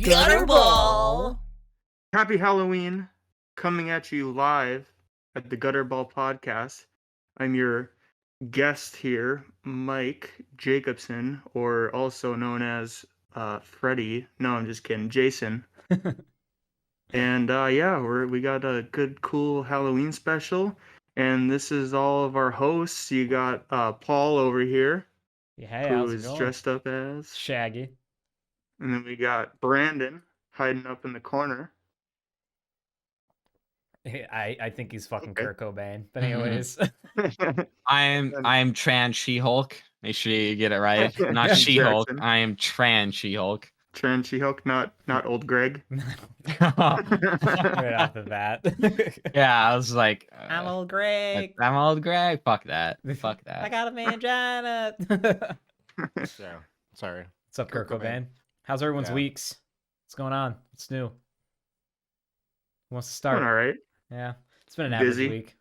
Gutterball! Happy Halloween, coming at you live at the Gutterball podcast. I'm your guest here, Mike Jacobson, or also known as Freddie. No, I'm just kidding, Jason. And we got a good, cool Halloween special. And this is all of our hosts. You got Paul over here, Yeah, hey, who how's it is going? dressed up as Shaggy. And then we got Brandon hiding up in the corner. I think he's fucking Okay. Kurt Cobain. But anyways. I'm trans She-Hulk. Make sure you get it right. Not Jackson. She-Hulk. I am trans She-Hulk. Trans She-Hulk, not old Greg. Right off the bat. Yeah, I was like, I'm old Greg. I'm old Greg. Fuck that. Fuck I that. got a mangina. Yeah, sorry. What's up, Kurt Kurt Cobain? Cobain. How's everyone's Yeah. weeks? What's going on? What's new? Who wants to Doing start? all right. Yeah. It's been an average Busy. week.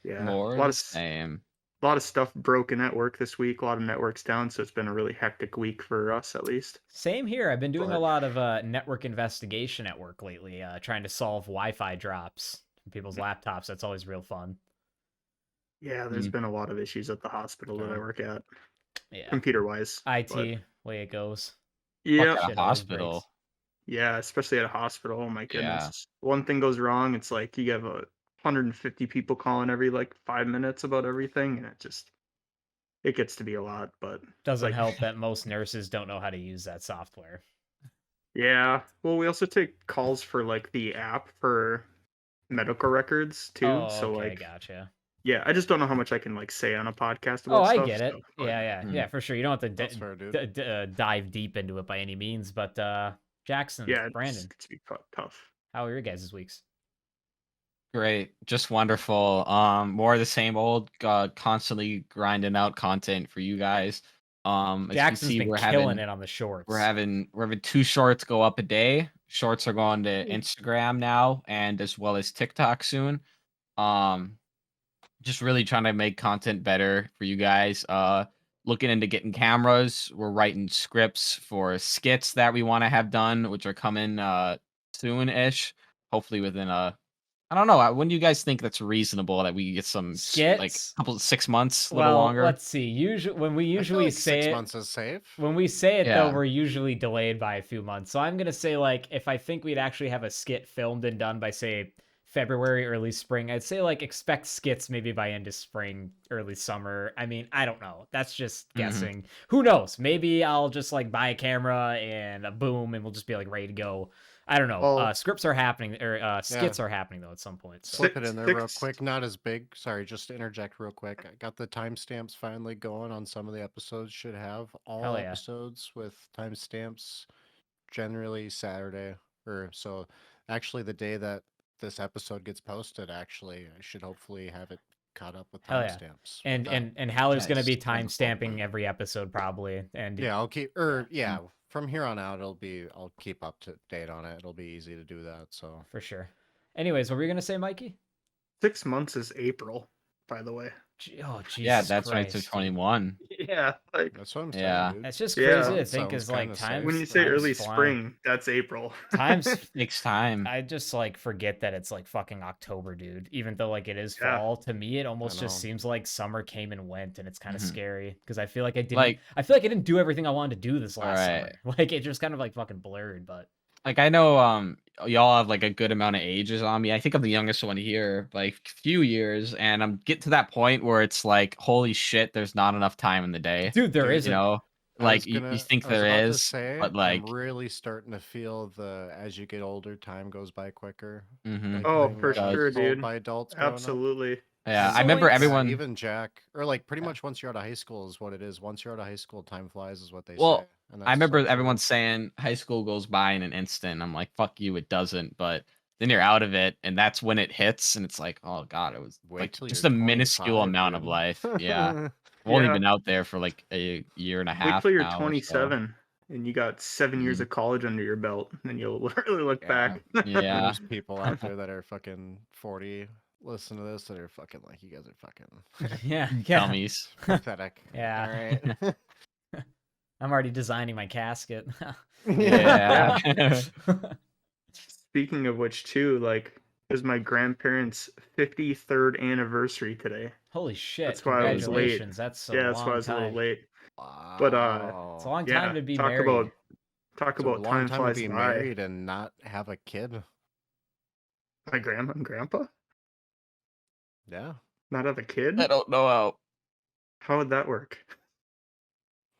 Yeah. More a lot the of same. a lot of stuff broken at work this week. A lot of networks down, so it's been a really hectic week for us, at least. Same here. I've been doing a But- lot of network investigation at work lately, trying to solve Wi-Fi drops from people's laptops. That's always real fun. Yeah, there's been a lot of issues at the hospital that I work at, Yeah. computer-wise. IT, way it goes. Yeah, Fuck at Shit a always hospital. breaks. yeah, especially at a hospital. Oh my Yeah. goodness. One thing goes wrong, it's like you have 150 people calling every 5 minutes about everything, and it gets to be a lot. But Doesn't like, help that most nurses don't know how to use that software. Yeah. Well, we also take calls for the app for medical records too. Oh, So okay, gotcha. yeah, I just don't know how much I can say on a podcast Oh, about I stuff. get it. so, but- Yeah, for sure. You don't have to That's fair, dude. dive deep into it by any means, but Jackson, Yeah, Brandon, it's gonna be tough. how are your guys' weeks? Great. Just wonderful. More of the same old, constantly grinding out content for you guys. As you Jackson's see, been we're killing having it on the shorts. We're having 2 shorts go up a day. Shorts are going to Instagram now, and as well as TikTok soon. Just really trying to make content better for you guys. Looking into getting cameras. We're writing scripts for skits that we want to have done, which are coming soon-ish. Hopefully within I don't know. When do you guys think that's reasonable that we get some Skits? couple 6 months, a little Well, longer? let's see. When we usually like say 6 it, months is safe. when we say it though, Yeah. we're usually delayed by a few months. So I'm gonna say if I think we'd actually have a skit filmed and done by say February, early spring, I'd say expect skits maybe by end of spring, early summer. I mean, I don't know. That's just guessing. Who knows? Maybe I'll just buy a camera and a boom, and we'll just be ready to go. I don't know. Well- Scripts are happening, or skits are happening though at some point. So. Slip it in there real Six- quick. Not as big. Sorry, just to interject real quick. I got the timestamps finally going on some of the episodes. Should have all Hell yeah. episodes with timestamps generally Saturday. Or so actually the day that this episode gets posted, actually, I should hopefully have it caught up with Hell yeah. timestamps. And Haller's gonna be Nice. time Wonderful. stamping every episode probably. And Yeah, I'll keep from here on out I'll keep up to date on it. It'll be easy to do that. So for sure. Anyways, what were you gonna say, Mikey? 6 months is April, by the way. Oh, Jesus Yeah, that's right. Christ, To dude. 21. Yeah, that's what I'm saying. Yeah. Dude. That's just Yeah. crazy to think Sounds is kinda time. safe. when you say time's early flying. spring, that's April. Time's Takes time. I just forget that it's fucking October, dude. Even though it is Yeah. fall, to me it almost just know. seems like summer came and went, and it's kind of Mhm. scary because I feel like I didn't. Like- I feel like I didn't do everything I wanted to do this last Right. summer. It just kind of fucking blurred. But I know y'all have a good amount of ages on me. I think I'm the youngest one here by a few years, and I'm getting to that point where it's holy shit, there's not enough time in the day. dude, there Dude, isn't. You know, you think I was there about to is, say, but I'm really starting to feel as you get older, time goes by quicker. mhm. Oh, being, for sure, told dude. by adults growing up. Absolutely. Yeah, So I remember it's- everyone. Even Jack, or pretty much once you're out of high school is what it is. Once you're out of high school, time flies is what they Well, say. And I that's remember so true. everyone saying high school goes by in an instant. I'm like, fuck you, it doesn't. But then you're out of it, and that's when it hits, and it's like, oh god, it was Wait till just you're a minuscule 25, amount of dude. life. Yeah, I've only Yeah. been out there for a year and a Wait half. till you're now or so. 27 and you got 7 years Mhm. of college under your belt, and then you'll really look Yeah. back. Yeah. There's people out there that are fucking 40, listen to this, that are fucking you guys are fucking yeah, Dummies. pathetic. Yeah. All right. I'm already designing my casket. Yeah. Speaking of which, too, like, it was my grandparents' 53rd anniversary today. Holy shit! That's why I was late. Congratulations. That's a Yeah, that's why I long was a little time. late. But It's a Wow. long time yeah, to be talk married. It's a about long time time to flies be by. married and not have a kid. My grandma and grandpa Yeah. not have a kid. I don't know how. How would that work?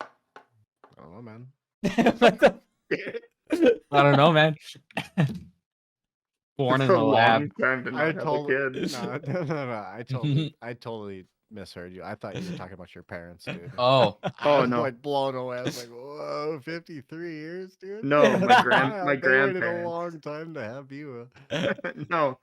I don't know, man. What the- I don't know, man. Born It's in a the lab. long time to not have a kid. No. I totally misheard you. I thought you were talking about your parents, dude. Oh, I Oh, was no. like blown away. I was like, whoa, 53 years, dude. No, my Wow, they waited a grandparents. long time to have you. No.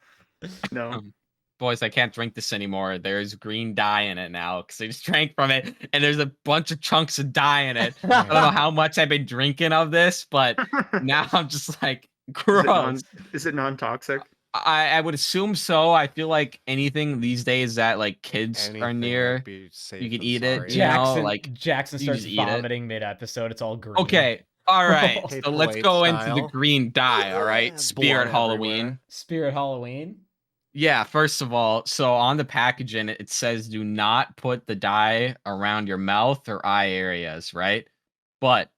boys, I can't drink this anymore. There's green dye in it now because I just drank from it, and there's a bunch of chunks of dye in it. I don't know how much I've been drinking of this, but now I'm just like, gross. Is it non-toxic? I would assume so. I feel like anything these days that like kids are Anything near, would be safe you can and eat it. sorry. You know, Jackson like Jackson you starts just eat it. vomiting mid-episode. It's all green. Okay, all right. So Hateful let's Eight go into the style. green dye. All right, Blood Spirit Halloween. everywhere. Spirit Halloween. Yeah, first of all, so on the packaging, it says do not put the dye around your mouth or eye areas, right? But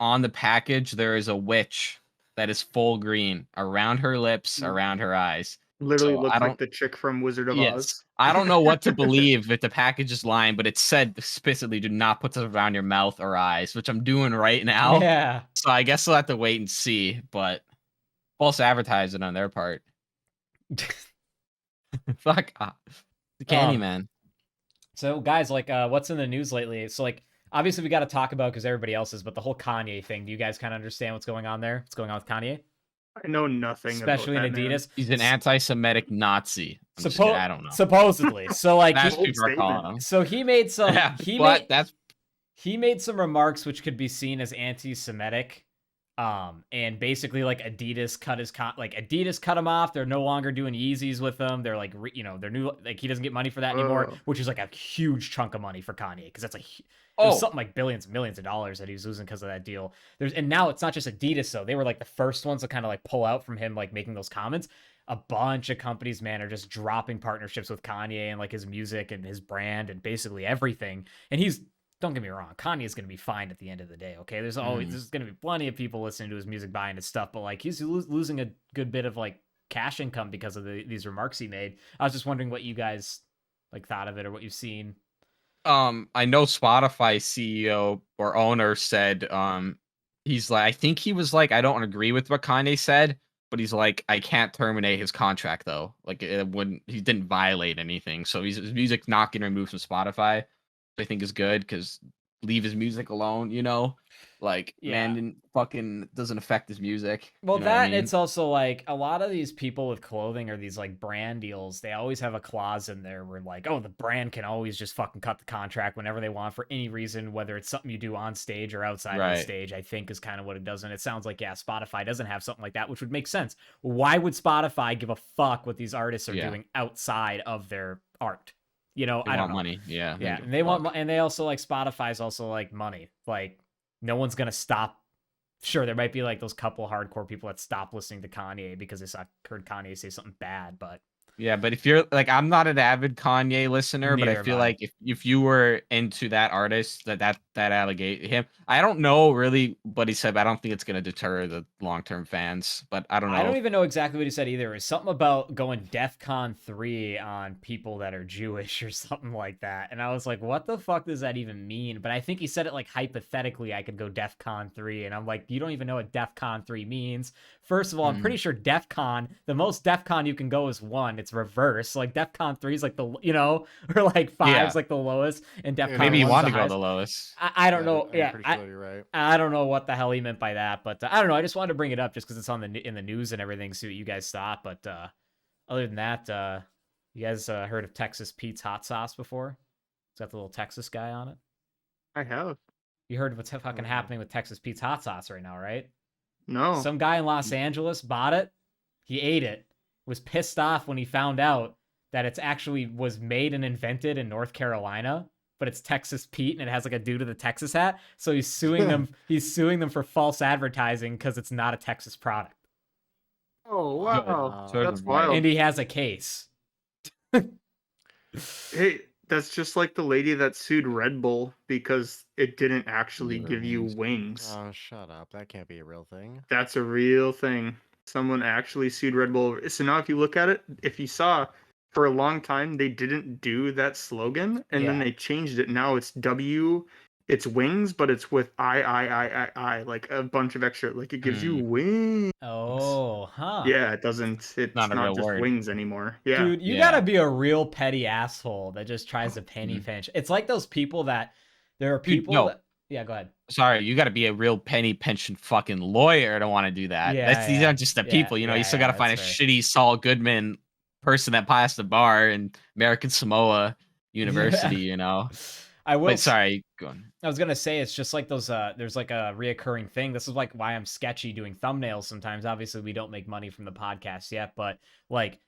on the package, there is a witch that is full green around her lips, around her eyes. Literally So I looks like don't, the chick from Wizard of yes, Oz. I don't know what to believe if the package is lying, but it said explicitly do not put this around your mouth or eyes, which I'm doing right now. Yeah. So I guess we'll have to wait and see, but false advertising on their part. Fuck off. The Candyman. So guys, like, what's in the news lately? So like, obviously we got to talk about because everybody else is, but the whole Kanye thing. Do you guys kind of understand what's going on there? What's going on with Kanye, I know nothing especially in about that, man. Adidas? He's an anti-Semitic Nazi. I'm just kidding, I don't know. Supposedly. So like, That's bold people are calling statement. him. so he made some. Yeah, he but made that's he made some remarks which could be seen as anti-Semitic. And basically like Adidas cut him off. They're no longer doing Yeezys with him. They're like, they're new. Like he doesn't get money for that anymore, Whoa. which is like a huge chunk of money for Kanye because that's it oh was something like billions, millions of dollars that he was losing because of that deal. And now it's not just Adidas though. They were like the first ones to kind of like pull out from him, like making those comments. A bunch of companies, man, are just dropping partnerships with Kanye and like his music and his brand and basically everything. And don't get me wrong, Kanye is going to be fine at the end of the day, okay? There's going to be plenty of people listening to his music, buying his stuff, but like he's losing a good bit of like cash income because of these remarks he made. I was just wondering what you guys like thought of it or what you've seen. I know Spotify CEO or owner said he's like, I think he was like, I don't agree with what Kanye said, but he's like, I can't terminate his contract though. Like he didn't violate anything. So his music's not getting removed from Spotify, which I think is good because leave his music alone, you know? Like, man didn't fucking doesn't affect his music. Well, you know what I mean? it's also like a lot of these people with clothing or these like brand deals, they always have a clause in there where like, oh, the brand can always just fucking cut the contract whenever they want for any reason, whether it's something you do on stage or outside of the stage, I think is kind of what it does. And it sounds like, yeah, Spotify doesn't have something like that, which would make sense. Why would Spotify give a fuck what these artists are doing outside of their art? You know, They I don't want know. money. Yeah. Yeah. And they want, and they also like Spotify's also like money. Like no one's going to stop. Sure, there might be like those couple hardcore people that stop listening to Kanye because they heard Kanye say something bad, but yeah, but if you're like, I'm not an avid Kanye listener, but I Neither feel am I. like if you were into that artist, that allegate him, I don't know really what he said, but I don't think it's gonna deter the long-term fans. But I don't know. I don't even know exactly what he said either. It's something about going DEFCON 3 on people that are Jewish or something like that. And I was like, what the fuck does that even mean? But I think he said it like hypothetically I could go DEFCON 3. And I'm like, you don't even know what DEFCON 3 means. First of all, I'm pretty sure DEFCON, the most DEFCON you can go is 1. It's reverse. Like DEFCON 3 is like the, or like 5 is like the lowest. And DEFCON maybe you 1's want the to go highest. the lowest. I don't know. I'm pretty sure you're right. I don't know what the hell he meant by that, but I don't know. I just wanted to bring it up just because it's on in the news and everything, see what you guys thought. But other than that, you guys heard of Texas Pete's hot sauce before? It's got the little Texas guy on it. I have. You heard what's fucking happening with Texas Pete's hot sauce right now, right? No. Some guy in Los Angeles bought it. He ate it. Was pissed off when he found out that it's actually was made and invented in North Carolina but it's Texas Pete and it has like a dude with a Texas hat. So he's suing them. He's suing them for false advertising because it's not a Texas product. Oh wow, Sort that's of right. wild. And he has a case. Hey, that's just like the lady that sued Red Bull because it didn't actually Liver give you wings. wings. Oh, shut up. That can't be a real thing. That's a real thing. Someone actually sued Red Bull. So now if you look at it, if you saw for a long time they didn't do that slogan and then Yeah. they changed it. Now it's it's wings, but it's with I, like a bunch of extra, like it gives you wings. Oh, huh. Yeah, it's Not a not real just word. wings anymore. Yeah. Dude, you Yeah. gotta be a real petty asshole that just tries to penny pinch. It's like those people that there are people no. that. Yeah, go ahead. Sorry, you got to be a real penny pension fucking lawyer to want to do that. Yeah, These aren't just the people, you yeah, still got to find a that's shitty Saul Goodman person that passed the bar in American Samoa University, I will. Wait, sorry, go on. I was gonna say it's just like those. There's like a reoccurring thing. This is like why I'm sketchy doing thumbnails sometimes. Obviously, we don't make money from the podcast yet, but like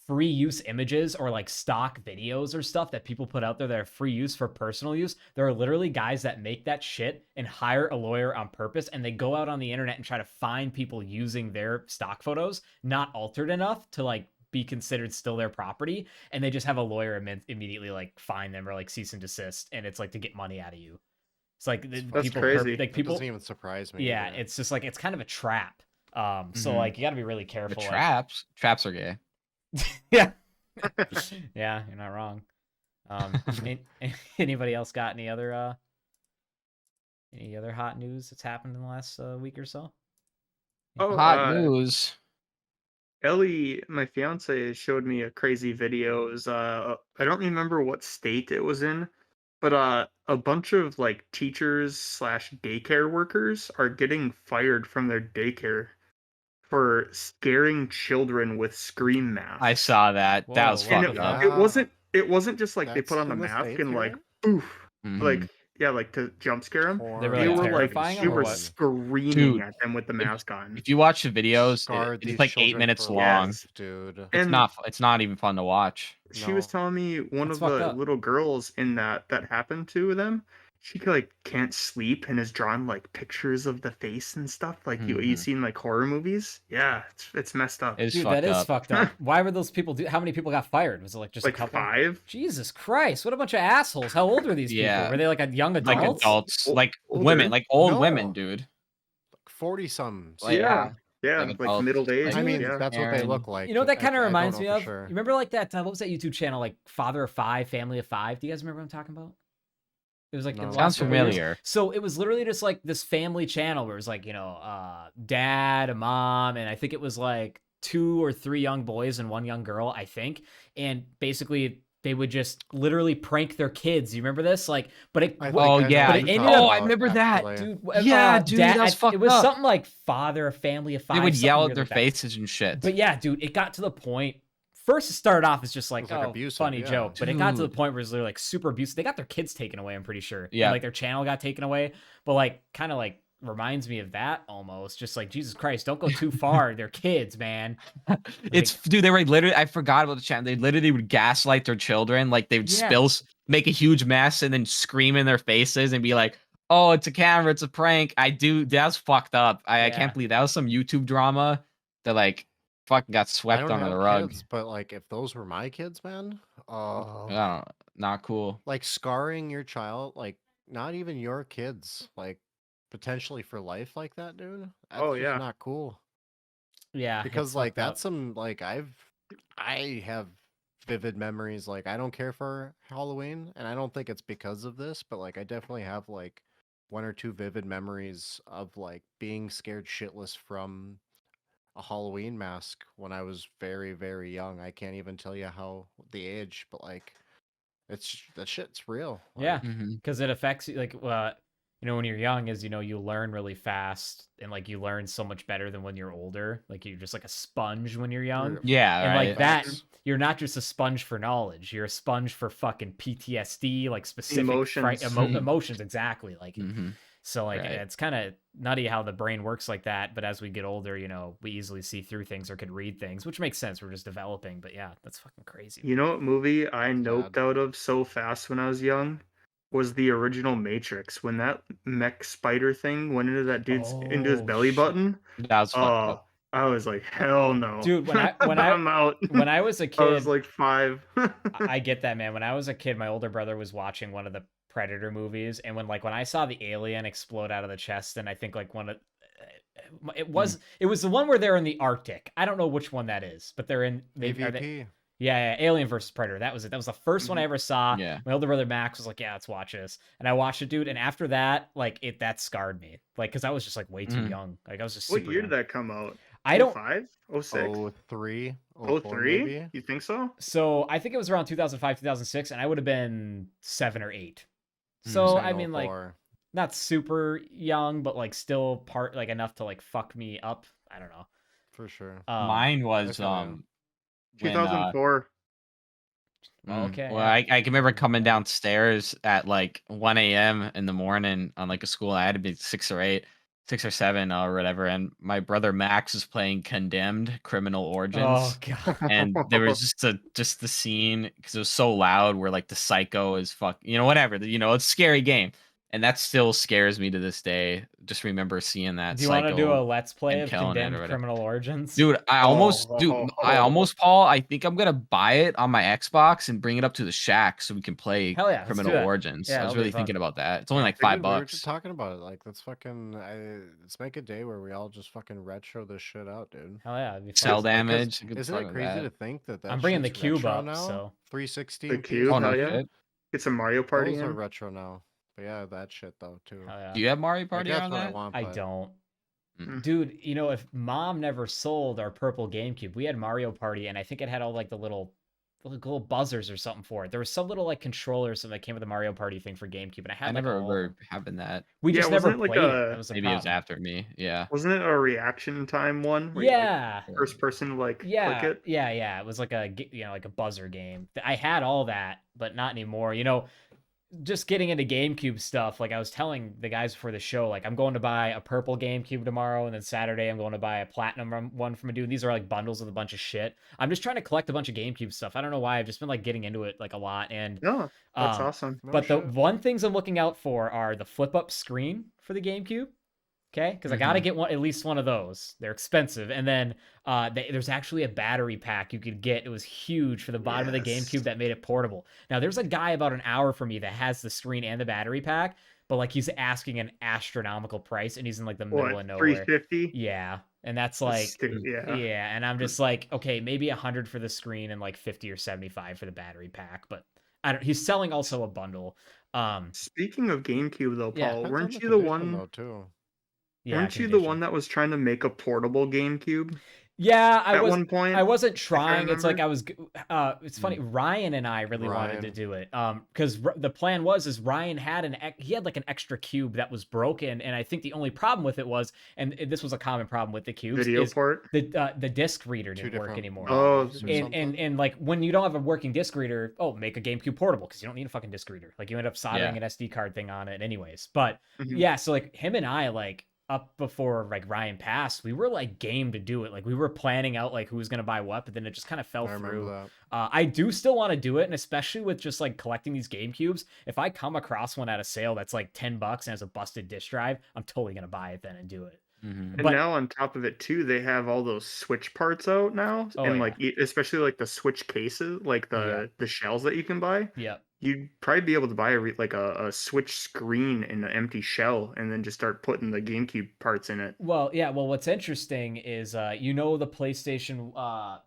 free use images or like stock videos or stuff that people put out there that are free use for personal use. There are literally guys that make that shit and hire a lawyer on purpose, and they go out on the internet and try to find people using their stock photos not altered enough to like be considered still their property, and they just have a lawyer immediately like fine them or like cease and desist, and it's like to get money out of you. It's like That's people crazy. like That people doesn't even surprise me. yeah, either. it's just like it's kind of a trap. So Mhm. like you got to be really The careful. traps are gay. Yeah. Yeah, you're not wrong. Anybody else got any other hot news that's happened in the last week or so? Oh, Hot news. Ellie, my fiance, showed me a crazy video. It was, I don't remember what state it was in, but a bunch of like teachers slash daycare workers are getting fired from their daycare for scaring children with scream masks. I saw that. Whoa, That was what fucked the up. fuck? It wasn't just like they That's put on the in the mask States, and like right? poof, Mhm. like yeah, like to jump scare them. They were, They like, were like terrifying they them or were what? screaming Dude, at them with the mask on. If you watch the videos, Scarred it's these like 8 children minutes for long. Yes. life, dude. And It's not even fun to watch. she was No. telling me one That's of the fucked up. little girls in that happened to them. She like can't sleep and has drawn like pictures of the face and stuff like you Mhm. seen like horror movies. Yeah, it's messed up. It's Dude, fucked that is up. fucked up. Why were those people how many people got fired? Was it like just Like a couple? 5. Jesus Christ, what a bunch of assholes. How old were these Yeah. people? Were they like a young Like adults? adults, Ol- like older. women, like old No. women, dude. 40-some. Like, Yeah, like like adults, middle age. like, I mean, yeah. that's what they Aaron. look like. You know what that kind of I don't reminds know me for of? sure. You remember like that what was that YouTube channel like Father of Five, Family of Five? Do you guys remember what I'm talking about? It was like in No. the Sounds last couple years. familiar. So it was literally just like this family channel where it was like, dad, a mom, and I think it was like 2 or 3 young boys and 1 young girl, I think. And basically they would just literally prank their kids. You remember this? Like, but it I think Oh I know yeah. what but it you're ended talking up- I about, remember that. actually. dude, Yeah, dude, dad, that's fucked it was up. something like Father, a Family of Five. They would something yell weird at their like that. faces and shit. But yeah, dude, it got to the point. First, it started off as just like, It was, like, oh, abusive, funny yeah. joke. But it got to the Dude. point where it's literally like super abusive. They got their kids taken away, I'm pretty sure. Yeah. And, like their channel got taken away. But like kind of like reminds me of that almost. Just like, Jesus Christ, don't go too far. They're kids, man. Dude, they were literally, I forgot about the channel. They literally would gaslight their children. Like they would Yeah. make a huge mess and then scream in their faces and be like, oh, it's a camera, it's a prank. That's fucked up. I Yeah. can't believe that was some YouTube drama that like fucking got I swept don't under the have rug. kids, but like if those were my kids, man, Not cool. like scarring your child, like not even your kids, like potentially for life like that, dude. That's Oh, just yeah. not cool. Yeah. Because it's like fucked up. that's some like I have vivid memories. Like I don't care for Halloween, and I don't think it's because of this, but like I definitely have like 1 or 2 vivid memories of like being scared shitless from a Halloween mask when I was very, very young. I can't even tell you how the age, but like that shit's real. Like, Yeah. Mhm. Because it affects you. Like, when you're young is, you learn really fast and like you learn so much better than when you're older. Like you're just like a sponge when you're young. Yeah, And right. like that, Facts. you're not just a sponge for knowledge. You're a sponge for fucking PTSD, like specific Emotions. emotions. Exactly. Like, Mhm. so like Right. it's kind of nutty how the brain works like that. But as we get older, we easily see through things or could read things, which makes sense. We're just developing. But yeah, that's fucking crazy. You know what movie I Sad. noped out of so fast when I was young? was the original Matrix. When that mech spider thing went into that dude's into his Oh, belly shit. button, That was fucked up. I was like, hell no. Dude, I'm out. when I was a I was kid, like 5. I get that, man. When I was a kid, my older brother was watching one of the Predator movies, and when I saw the alien explode out of the chest, and I think like one of it was the one where they're in the Arctic. I don't know which one that is, but they're in AVP. yeah, Alien versus Predator. That was it. That was the first one I ever saw. Yeah. My older brother Max was like, "Yeah, let's watch this," and I watched it, dude. And after that, like that scarred me, like because I was just like way too young. Like I was just What super year young. did that come out? I don't. 05? 06? 03, 04 03? maybe. You think so? So I think it was around 2005, 2006, and I would have been 7 or 8. So I mean, like, 04. not super young, but like still part like enough to like fuck me up. I don't know. For sure. Mine was feel you. when 2004. Okay. well, yeah. I can remember coming downstairs at like 1 a.m. in the morning on like a school. I had to be 6 or 8, 6 or 7 or whatever, and my brother Max was playing Condemned: Criminal Origins. Oh god. And there was just the scene because it was so loud where like the psycho is whatever, it's a scary game, and that still scares me to this day. Just remember seeing that Do you want to do a psycho let's play and of killing it Condemned or whatever. Criminal Origins? Dude, I almost Oh. Paul, I think I'm gonna buy it on my Xbox and bring it up to the shack so we can play Hell yeah, let's do Criminal that. Origins. Yeah, I was that'll be really fun. thinking about that. It's only like Dude, $5. we were just talking about it. Like, let's make a day where we all just fucking retro this shit out, dude. Hell yeah, it'd be fun. Cell damage. Isn't it crazy to think that I'm bringing the shit's cube retro up, now? so 360. The and cube, Oh PS4? no hell yeah. shit. Get some Mario Party Those are in. retro now. But yeah, that shit though too. hell yeah. Do you have Mario Like, Party that's on what I that? want. I but- don't. Mm. Dude, if mom never sold our purple GameCube, we had Mario Party, and I think it had all like the little buzzers or something for it. There was some little like controller or something that came with the Mario Party thing for GameCube, and I had I like never all of ever them. having that. We Yeah, just never wasn't it like played it. a- That was the Maybe it was problem. after me. Yeah. Wasn't it a reaction time one? where you, like, Yeah. first person like click Yeah, it? yeah. It was like like a buzzer game. I had all that, but not anymore. Just getting into GameCube stuff, like I was telling the guys before the show, like I'm going to buy a purple GameCube tomorrow, and then Saturday I'm going to buy a platinum one from a dude. These are like bundles with a bunch of shit. I'm just trying to collect a bunch of GameCube stuff. I don't know why. I've just been like getting into it like a lot, and No, that's um, awesome. No but the shit. one things I'm looking out for are the flip up screen for the GameCube. Okay, because I gotta get at least one of those. They're expensive, and then there's actually a battery pack you could get. It was huge for the bottom of the Yes. GameCube that made it portable. Now there's a guy about an hour from me that has the screen and the battery pack, but like he's asking an astronomical price, and he's in like the middle of What, nowhere. 350? Yeah, and that's like Yeah. yeah, and I'm just like, okay, maybe 100 for the screen and like 50 or 75 for the battery pack, but I don't. He's selling also a bundle. Speaking of GameCube though, Yeah. Paul, Depends on weren't the you the condition, one? though, too? Yeah, Weren't you the condition. one that was trying to make a portable GameCube? Yeah, At one point, I wasn't I trying. It's like remember. it's funny. Ryan and I really wanted to Ryan. do it. Because the plan was Ryan had he had like an extra cube that was broken, and I think the only problem with it was, and this was a common problem with the cubes, Video is port. the disc reader Two didn't work different anymore. Oh, models or And something? and like when you don't have a working disc reader, make a GameCube portable because you don't need a fucking disc reader. Like you end up soldering an SD card thing on it anyways. But Mhm. yeah, so like him and I like up before like Ryan passed, we were like game to do it. Like we were planning out like who was gonna buy what, but then it just kind of fell I remember through. that. I do still want to do it, and especially with just like collecting these GameCubes, if I come across one at a sale that's like $10 and has a busted disk drive, I'm totally gonna buy it then and do it. And But- now on top of it too, they have all those Switch parts out now, Oh, and yeah. like especially like the Switch cases, like the shells that you can buy. Yep. You'd probably be able to buy a Switch screen in an empty shell, and then just start putting the GameCube parts in it. Well, yeah. Well, what's interesting is, the PlayStation,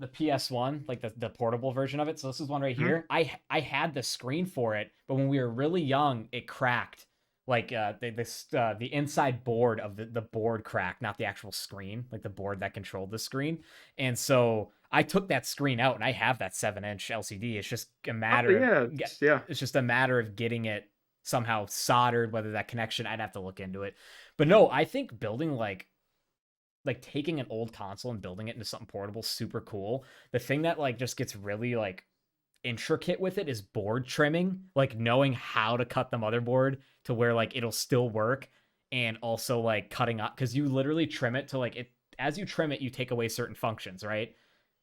the PS1, like the portable version of it. So this is one right Mhm. here. I had the screen for it, but when we were really young, it cracked. Like the inside board of the board cracked, not the actual screen, like the board that controlled the screen. And so I took that screen out, and I have that 7-inch LCD. It's just a matter. Yeah. It's just a matter of getting it somehow soldered, whether that connection, I'd have to look into it. But no, I think building like taking an old console and building it into something portable, super cool. The thing that like just gets really like intricate with it is board trimming, like knowing how to cut the motherboard to where like it'll still work, and also like cutting up, because you literally trim it to like it. As you trim it, you take away certain functions, right?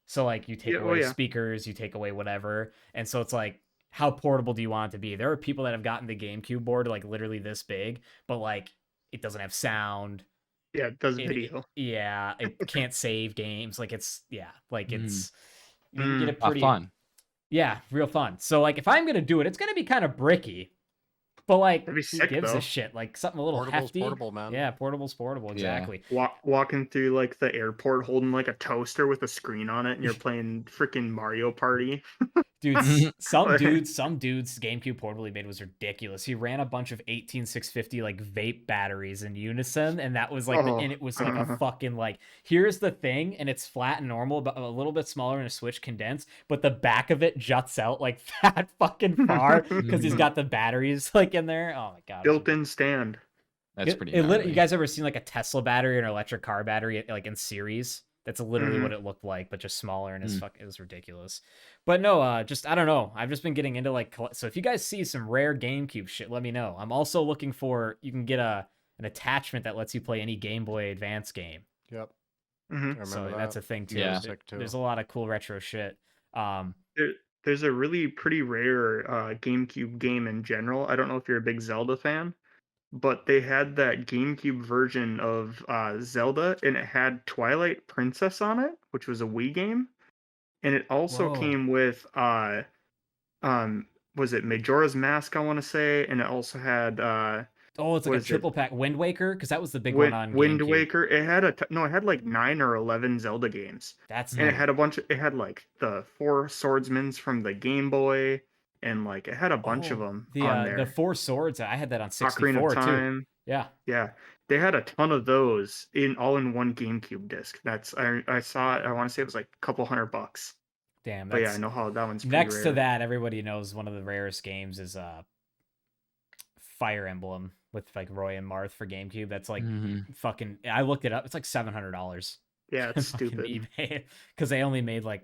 So like you take away speakers, you take away whatever, and so it's like how portable do you want it to be? There are people that have gotten the GameCube board like literally this big, but like it doesn't have sound. Yeah, it does It video. yeah, it can't save games. Like it's Mm. you can get it Not pretty fun. yeah, real fun. So like if I'm gonna do it, it's gonna be kind of bricky. But like, That'd be who sick, gives though. a shit? Like something a little Portable's hefty. portable, man. Yeah, portable's portable. Yeah. Exactly. Walking through like the airport holding like a toaster with a screen on it, and you're playing freaking Mario Party. Dude, Mhm. some dude's GameCube portable he made was ridiculous. He ran a bunch of 18650 like vape batteries in unison, and that was like, and it was like a fucking like, here's the thing, and it's flat and normal, but a little bit smaller than a Switch condensed, but the back of it juts out like that fucking far because he's got the batteries like in there. Oh my god, Built-in stand. That's pretty you gnarly. guys ever seen like a Tesla battery or an electric car battery like in series? That's literally what it looked like, but just smaller, and it was ridiculous. But no, just I don't know. I've just been getting into like, so if you guys see some rare GameCube shit, let me know. I'm also looking for, you can get an attachment that lets you play any Game Boy Advance game. Yep. Mhm. I remember So that. that's a thing too. Yeah. Sick, too. There's a lot of cool retro shit. There's a really pretty rare GameCube game in general. I don't know if you're a big Zelda fan, but they had that GameCube version of Zelda, and it had Twilight Princess on it, which was a Wii game, and it also Whoa. came with was it Majora's Mask, I want to say, and it also had Oh, it's like what a is it? triple pack. Wind Waker, because that was the big one on Wind GameCube. Waker. It had it had like 9 or 11 Zelda games. That's And it had a bunch of, it had like the 4 swordsmans from the Game Boy, and like it had a bunch of them on there. The Four Swords. I had that on Ocarina 64 of too. Time. Yeah. Yeah. They had a ton of those all in one GameCube disc. That's I saw it, I want to say it was like a couple $100. Damn. But yeah, That's I know how that one's pretty next rare. to that. Everybody knows one of the rarest games is Fire Emblem with like Roy and Marth for GameCube. That's like fucking. I looked it up. It's like $700. Yeah, it's fucking stupid. eBay, because they only made like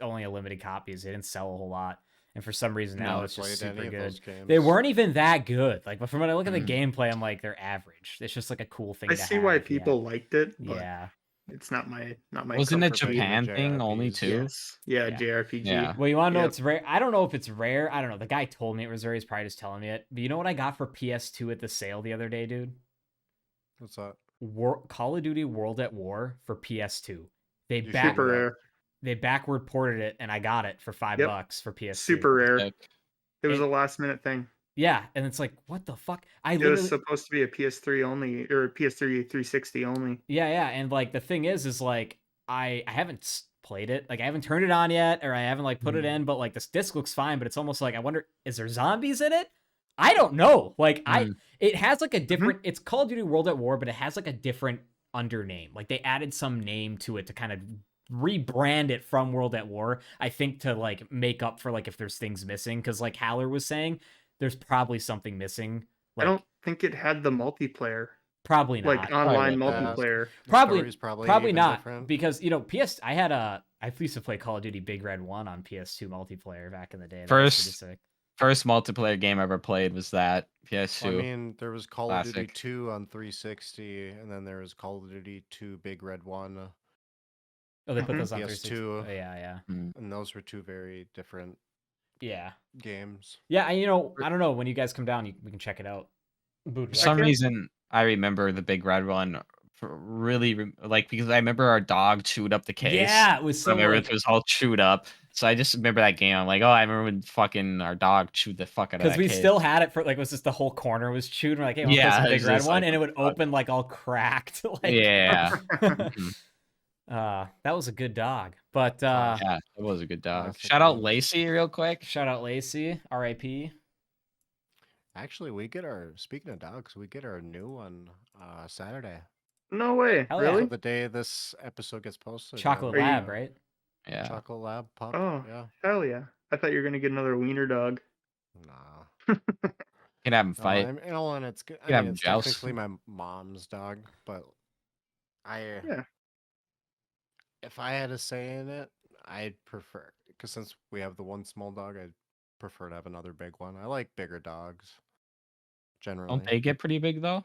only a limited copies. They didn't sell a whole lot, and for some reason now it's just super good. They weren't even that good. Like, but from when I look at the gameplay, I'm like, they're average. It's just like a cool thing. I to see have. why people liked it. But Yeah. it's not my Wasn't it cup of tea. Japan thing only too? Yes. Yeah, Yeah. JRPG. Yeah. Well, you want to know Yep. it's rare? I don't know if it's rare. I don't know. The guy told me it was rare. He's probably just telling me it. But you know what I got for PS2 at the sale the other day, dude? What's that? Call of Duty World at War for PS2. They You back Super rare. they backward ported it, and I got it for $5 for PS2. Super rare. Sick. It was a last minute thing. Yeah, and it's like, what the fuck? It was supposed to be a PS3 only, or PS3 360 only. Yeah, and like the thing is like I haven't played it, like I haven't turned it on yet, or I haven't like put it in, but like this disc looks fine, but it's almost like I wonder, is there zombies in it? I don't know. Like it has like a different. It's Call of Duty World at War, but it has like a different undername. Like they added some name to it to kind of rebrand it from World at War, I think, to like make up for like if there's things missing, because like Haller was saying, there's probably something missing. Like, I don't think it had the multiplayer. Probably not. Like online multiplayer. Probably not different. Because I used to play Call of Duty Big Red 1 on PS2 multiplayer back in the day. First multiplayer game I ever played was that PS2. I mean, there was Call of Duty 2 on 360, and then there was Call of Duty 2 Big Red 1. Oh, they put those on PS2. Oh, yeah. And those were two very different games. Yeah, I don't know. When you guys come down, we can check it out. For some reason, I remember the Big Red one because I remember our dog chewed up the case. Yeah, it was so. I remember it was all chewed up. So I just remember that game. I'm like, oh, I remember when fucking our dog chewed the fuck out of that. Because we still had it for like, was just the whole corner was chewed. We're like, hey, we'll play some Big Red one, and it would open like all cracked. Like, yeah. That was a good dog. But yeah, it was a good dog. Shout out Lacey real quick. Shout out Lacey, R.I.P. Actually, speaking of dogs, we get our new one Saturday. No way. Hell really? yeah. The day this episode gets posted. Chocolate Lab, right? Yeah. Chocolate Lab pup. Oh, yeah. Hell yeah. I thought you were going to get another wiener dog. Nah. Can have him fight. And it's good. It's technically my mom's dog, but if I had a say in it, I'd prefer, because since we have the one small dog, I'd prefer to have another big one. I like bigger dogs, generally. Don't they get pretty big though?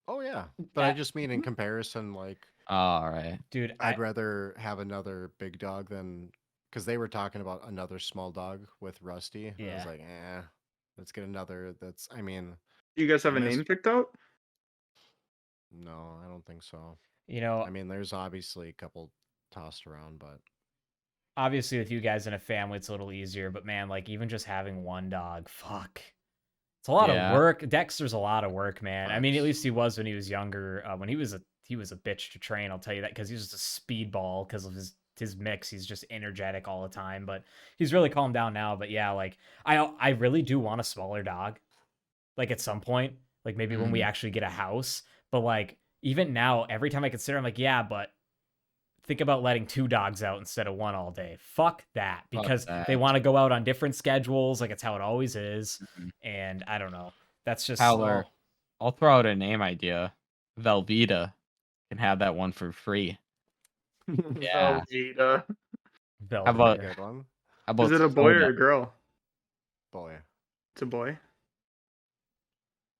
Oh yeah, but I just mean in comparison, like. All right, dude. I'd rather have another big dog than because they were talking about another small dog with Rusty. And I was Yeah. like, let's get another. That's, I mean, You guys have I a miss- name picked out? no, I don't think so. You know, I mean, there's obviously a couple tossed around, but obviously with you guys in a family, it's a little easier. But man, like even just having one dog, fuck, it's a lot of Yeah. work. Dexter's a lot of work, man. I mean, at Facts. least he was when he was younger. When he was a bitch to train, I'll tell you that, because he was just a speedball because of his mix. He's just energetic all the time, but he's really calmed down now. But yeah, like I really do want a smaller dog, like at some point, like maybe when we actually get a house. But like even now, every time I consider, I'm like, yeah, but think about letting 2 dogs out instead of 1 all day. Fuck that, because they that. want to go out on different schedules. Like it's how it always is. Mhm. And I don't know. That's just Howler, I'll throw out a name idea. Velveeta can have that one for free. Yeah. Velveeta. Velveeta. How about- good one. How about Is it a boy or Soda? a girl? Boy. It's a boy.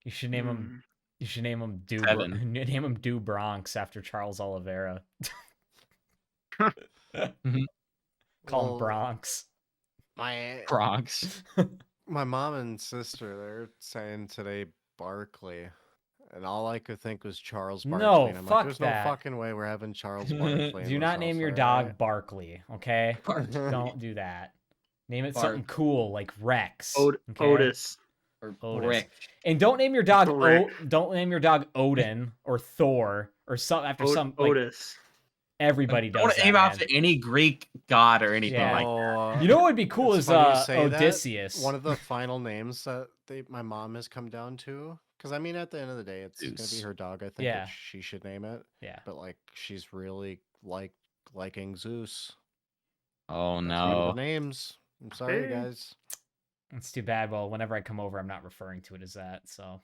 You should name him. Hmm. You should name him Seven. Name him Do Bronx after Charles Oliveira. Mhm. Call him Well, Bronx. Bronx. My mom and sister, they're saying today Barkley. And all I could think was Charles Barkley. No, and I'm fuck like, there's that. no fucking way we're having Charles Barkley. in Do this not name house, your all dog right? Barkley, okay? Barkley. Don't do that. Name it Bark. something cool like Rex. Ot- okay? Otis. Or Otis. Brick. And don't name your dog Brick. don't name your dog Odin or Thor or some after some like Otis. everybody does Don't that, aim man. after any Greek god or anything Yeah. like that. Oh, You know what would be cool it's is funny you say that. Odysseus. One of the final names that my mom has come down to. Because, I mean, at the end of the day, it's going to Zeus. be her dog. I think Yeah. that she should name it. Yeah. But, like, she's really liking Zeus. Oh That's one of no. the names. I'm sorry, Hey. guys. It's too bad. Well, whenever I come over, I'm not referring to it as that. So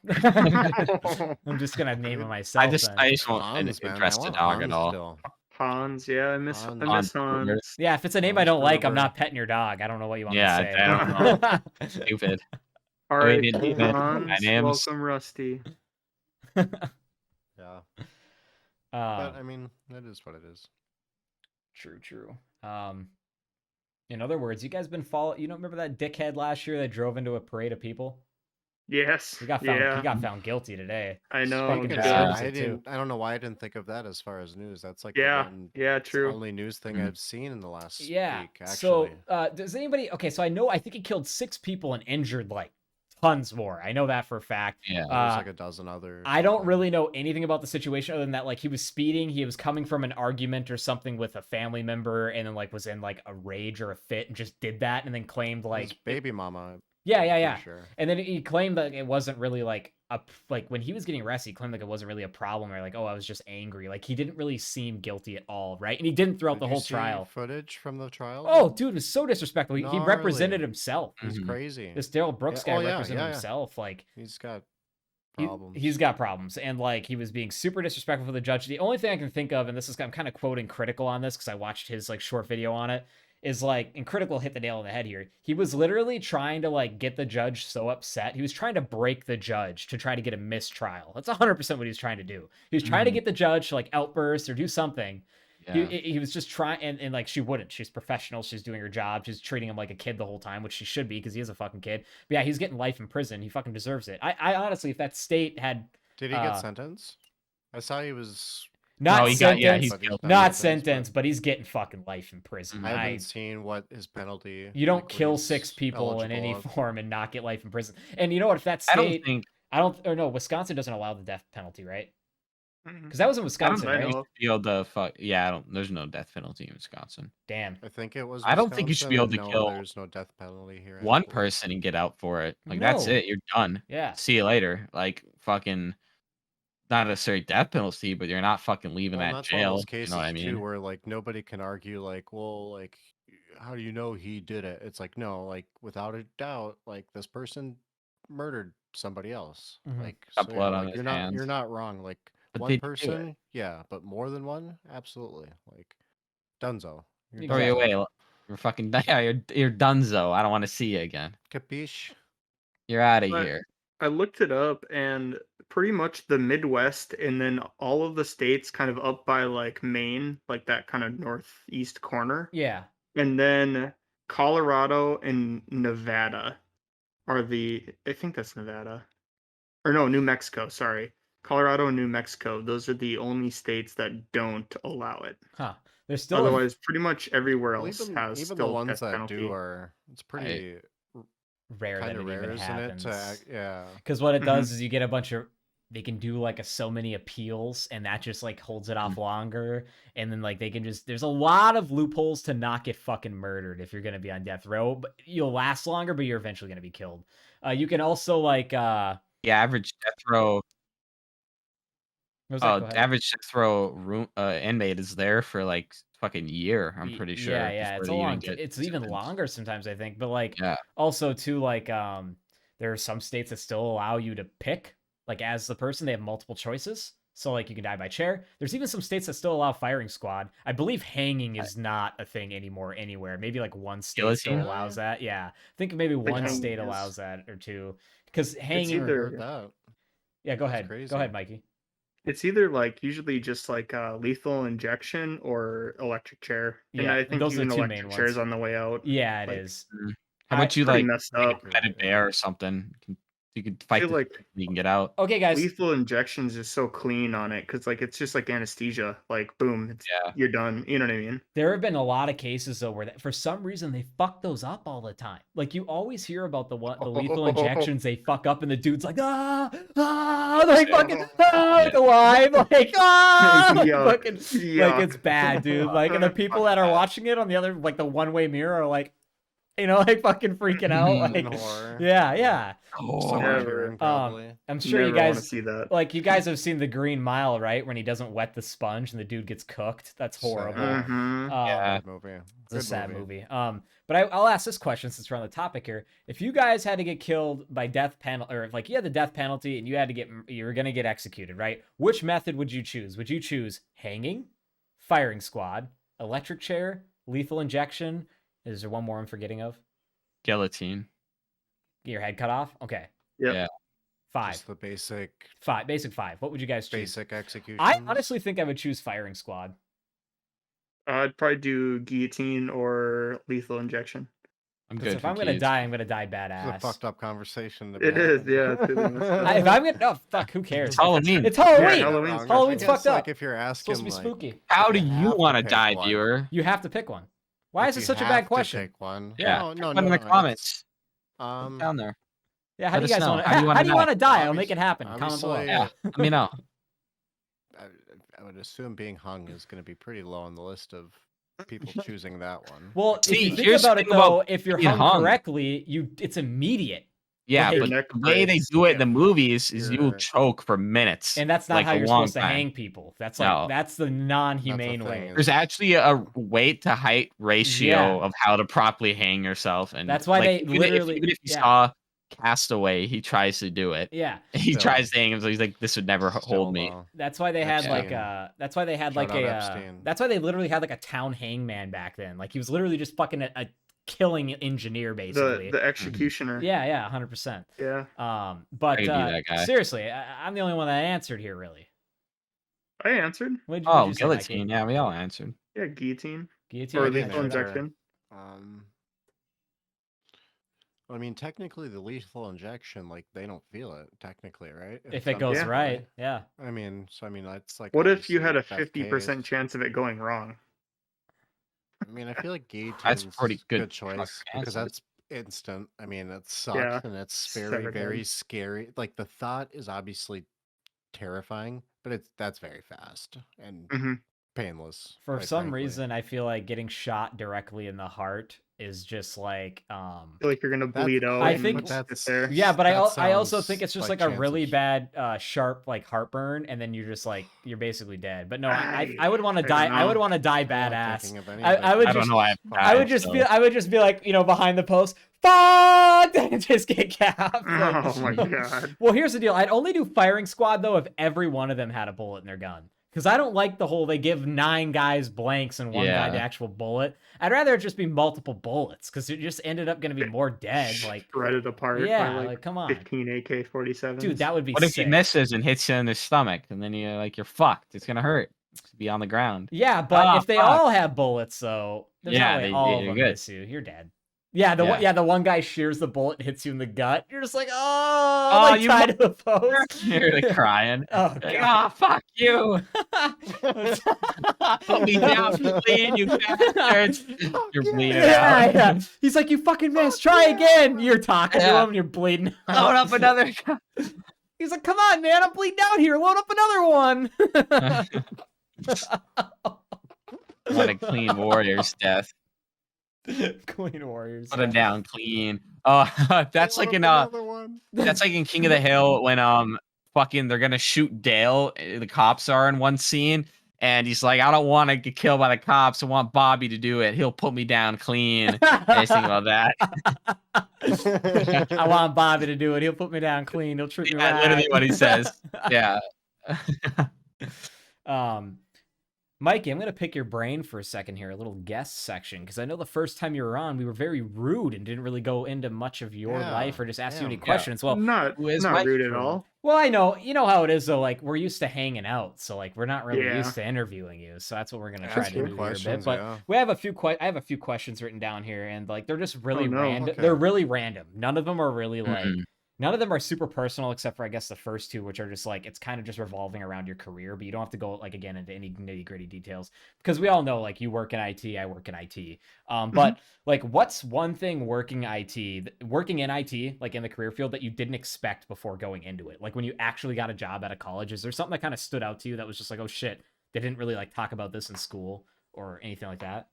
I'm just gonna name it myself. I just then. won't Hans, man. address I the want dog Hans at all. still. Hans, yeah, I miss Hans. Hans. Yeah, if it's a name I don't like, I'm Gruber. not petting your dog. I don't know what you want Yeah, me to I say. Stupid. All Oh, right, he didn't even- Hans, my name's- welcome, Rusty. Yeah. But, I um, mean, it is what it is. true. In other words, you guys been following. You don't remember that dickhead last year that drove into a parade of people? Yes. He got found. Yeah, He got found guilty today. I know. fucking Speaking good. of deserves that, it, too. I don't know why I didn't think of that as far as news. That's like Yeah, the one, yeah, it's the true. only news thing Mhm. I've seen in the last Yeah. week, actually. So, does anybody? Okay, so I think he killed 6 people and injured like tons more. I know that for a fact. Yeah. There's like a dozen other. I don't something. really know anything about the situation other than that, like he was speeding, he was coming from an argument or something with a family member, and then like was in like a rage or a fit and just did that, and then claimed His like baby mama. yeah, pretty Sure. and then he claimed that it wasn't really like like when he was getting arrested, he claimed like it wasn't really a problem or like, oh, I was just angry. Like he didn't really seem guilty at all, right? And he didn't throughout Did the you whole see trial. Footage from the trial. Oh, dude, it was so disrespectful. He represented Gnarly. himself. He's Mhm. crazy. This Daryl Brooks Yeah, guy oh, yeah, represented yeah, yeah. himself. Like He's got he- problems. he's got problems, and like he was being super disrespectful for the judge. The only thing I can think of, and this is I'm kind of quoting Critical on this because I watched his like short video on it, is like, and Critical hit the nail on the head here. He was literally trying to like get the judge so upset. He was trying to break the judge to try to get a mistrial. That's 100% what he was trying to do. He was trying to Mhm. get the judge to like outburst or do something. Yeah. He was just trying, and like she wouldn't. She's professional. She's doing her job. She's treating him like a kid the whole time, which she should be because he is a fucking kid. But yeah, he's getting life in prison. He fucking deserves it. I honestly, if that state had Did he get sentenced? I saw he was. not No, he got- yeah, sentenced, he's guilty. not sentenced, but he's getting fucking life in prison. Mhm. I haven't seen what his penalty. You don't like, what kill he's 6 people in any eligible of. form and not get life in prison. And you know what? If that I don't state, think or no, Wisconsin doesn't allow the death penalty, right? Mhm. Because that was in Wisconsin, I right? know. be able to fuck. Yeah, I don't. There's no death penalty in Wisconsin. Damn. I think it was. I don't think you should be able Wisconsin, to and kill no, there's no death penalty here. I One believe. person and get out for it. Like that's No. it. You're done. Yeah. See you later. Like fucking. Not necessarily death penalty, but you're not fucking leaving Well, that that's one of jail. those You cases know what I too, mean? where like nobody can argue, like, well, like, how do you know he did it? It's like, no, like, without a doubt, like this person murdered somebody else. Mhm. Like, Got so, blood yeah, on like, his you're hands. not wrong. Like But one they do it. person, yeah, but more than one, absolutely. Like, Dunzo. You're Exactly. Throw you Dunzo. away. You're fucking. Yeah, you're donezo. I don't want to see you again. Capiche? You're out of But- here. I looked it up, and pretty much the Midwest, and then all of the states kind of up by like Maine, like that kind of northeast corner, Yeah. And then Colorado and Nevada are I think that's Nevada. Or no, New Mexico, sorry. Colorado and New Mexico, those are the only states that don't allow it. Huh. There's still Otherwise, pretty much everywhere Well, else even has even the still ones death that penalty. do are it's pretty rare that kind it of rare, even isn't it? happens. Yeah. Because what it does is you get a bunch of they can do like so many appeals, and that just like holds it off longer. And then like they can just there's a lot of loopholes to not get fucking murdered if you're gonna be on death row. But you'll last longer, but you're eventually gonna be killed. You can also like The average death row. what was that? Go ahead. Average death row room inmate is there for like fucking year. I'm pretty sure. Yeah, before it's a they even long. get It's even sentenced. longer sometimes, I think. But like, Yeah. also too, like, there are some states that still allow you to pick, like, as the person, they have multiple choices. So like, you can die by chair. There's even some states that still allow firing squad. I believe hanging is not a thing anymore anywhere. Maybe like one state still Guillotine? allows that. Yeah, I think maybe Like one hanging state is- allows that or two. Because It's hanging. either Heard that. Yeah, go That's ahead. crazy. Go ahead, Mikey. It's either like usually just like lethal injection or electric chair. And Yeah, I think those are the even two electric main chair is ones. on the way out. Yeah, it Like, is. How about you pretty like messed take up. a bedded bear or something? You could fight feel the like you can get out. Okay, guys. Lethal injections is so clean on it because like it's just like anesthesia. Like boom, Yeah. you're done. You know what I mean? There have been a lot of cases though where for some reason they fuck those up all the time. Like you always hear about the lethal injections they fuck up, and the dude's like like fucking like alive, like like Yuck. fucking like Yuck. it's bad, dude. Like, and the people that are watching it on the other like the one-way mirror are like, like fucking freaking out. In Like, horror. yeah. So Never. much urine, probably. I'm sure you Never want to guys see that. like you guys have seen the Green Mile, right? When he doesn't wet the sponge and the dude gets cooked. That's horrible. Mhm. Yeah. Good movie. It's a sad movie. But I'll ask this question since we're on the topic here. If you guys had to get killed by death penalty, or if like you had the death penalty and you were gonna get executed, right? Which method would you choose? Would you choose hanging, firing squad, electric chair, lethal injection? Is there one more I'm forgetting of? Guillotine. Get your head cut off? Okay. Yep. Yeah. Five. Just the basic Basic five. What would you guys choose? basic execution. I honestly think I would choose firing squad. I'd probably do guillotine or lethal injection. I'm Because good. if I'm gonna die, I'm gonna die badass. It's a fucked up conversation. To be It is, having. yeah, it's really messed up. If I'm gonna fuck, who cares? It's Halloween. It's Halloween. Yeah, Halloween's Halloween's I fucked guess, up. Like if you're It's asking, supposed to be like, spooky. How do you you have want to pick die, one. viewer? You have to pick one. Why if is it you such a have bad to question? Pick one. Yeah. No, Put in the it's- comments. Um, Down there. Yeah, how Let do you us guys know. want to? How do you wanna How do you want to die? I'll Obvious- make it happen. Comment below. obviously, Yeah. Let me know. I would assume being hung is going to be pretty low on the list of people choosing that one. Well, See, if you think here's the about it thing about though, if you're being hung hung. correctly, it's immediate, Yeah, Your but neck the way they breaks. do it in the movies is you You're- choke for minutes. and that's not like how a you're long supposed to time. hang people. That's like No. that's the non-humane That's the way. thing. There's actually a weight to height ratio Yeah. of how to properly hang yourself, and That's why like, they even literally- even if you yeah. saw Castaway, he tries to do it. Yeah, He Still. tries to hang himself. He's like, this would never Still, hold me. though. that's why they had like Epstein. that's why they had Shout like out a Epstein. that's why they literally had like a town hangman back then. Like he was literally just fucking a killing engineer basically. The executioner. Yeah, 100%. Yeah. But I could be that guy. seriously, I'm the only one that answered here, really. I answered. What'd Oh, you say, Mikey? guillotine. Yeah, we all answered. Yeah, guillotine. Guillotine. Or I didn't lethal answer. injection. I mean, technically, the lethal injection, like they don't feel it, technically, right? If done it goes Yeah. properly. right, yeah. I mean, that's like. What if you obviously had a best 50% case. chance of it going wrong? I mean, I feel like guillotine's That's pretty good choice fucking because answer. that's instant. I mean, it sucks Yeah, and it's it's very, severed very head. scary. Like the thought is obviously terrifying, but that's very fast and Hmm painless. For quite some frankly. reason, I feel like getting shot directly in the heart is just like I feel like you're gonna That's- bleed out. I and think- sit there. yeah, but That I also sounds think it's just like like a really chances. bad sharp like heartburn, and then you're just like you're basically dead. But no, I I would want to don't die. I would know. want to die I'm not badass. thinking of any I- of I it. would I don't just- know. I I would just be like behind the post, fuck, and just get capped. Like, Oh my god. Well, here's the deal. I'd only do firing squad though if every one of them had a bullet in their gun. Because I don't like the whole they give 9 guys blanks and one guy the Yeah. actual bullet. I'd rather it just be multiple bullets because it just ended up going to be more dead. Like, Shredded apart yeah, by like come on, 15 AK-47s. dude, that would be What if sick. he misses and hits you in the stomach, and then you're fucked? It's gonna hurt. Be on the ground. Yeah, but if they fuck. all have bullets, though, there's Yeah, no way all of you're them good. miss you. You're dead. Yeah, the one guy shears the bullet and hits you in the gut. You're just like, oh, Oh, like you tied to the post. You're like crying. Oh Like, god. fuck you. Put me down, please, you bastards. You're bleeding out. Yeah. He's like, you fucking missed. Try again. You're talking to Yeah. him and you're bleeding Load out. up another. He's like, come on, man, I'm bleeding out here. Load up another one. What a clean warrior's death. Queen Warriors. Put him down clean. Oh, that's like in that's like in King of the Hill when fucking they're gonna shoot Dale. The cops are in one scene, and he's like, I don't want to get killed by the cops. I want Bobby to do it. He'll put me down clean. I just think about that. I want Bobby to do it. He'll put me down clean. He'll treat me right. Literally what he says. Yeah. Mikey, I'm going to pick your brain for a second here, a little guest section, because I know the first time you were on, we were very rude and didn't really go into much of your life or just ask you any questions. Well, not rude at all. Well, I know, you know how it is though. Like we're used to hanging out, so like we're not really used to interviewing you. So that's what we're gonna try to do here a bit. But we have a few. I have a few questions written down here, and like they're just really random. Okay. They're really random. None of them are really like. None of them are super personal, except for I guess the first two, which are just like it's kind of just revolving around your career, but you don't have to go like again into any nitty gritty details because we all know like you work in IT, I work in IT. But like, what's one thing working in IT, like in the career field that you didn't expect before going into it? Like when you actually got a job out of college, is there something that kind of stood out to you that was just like, oh shit, they didn't really like talk about this in school or anything like that?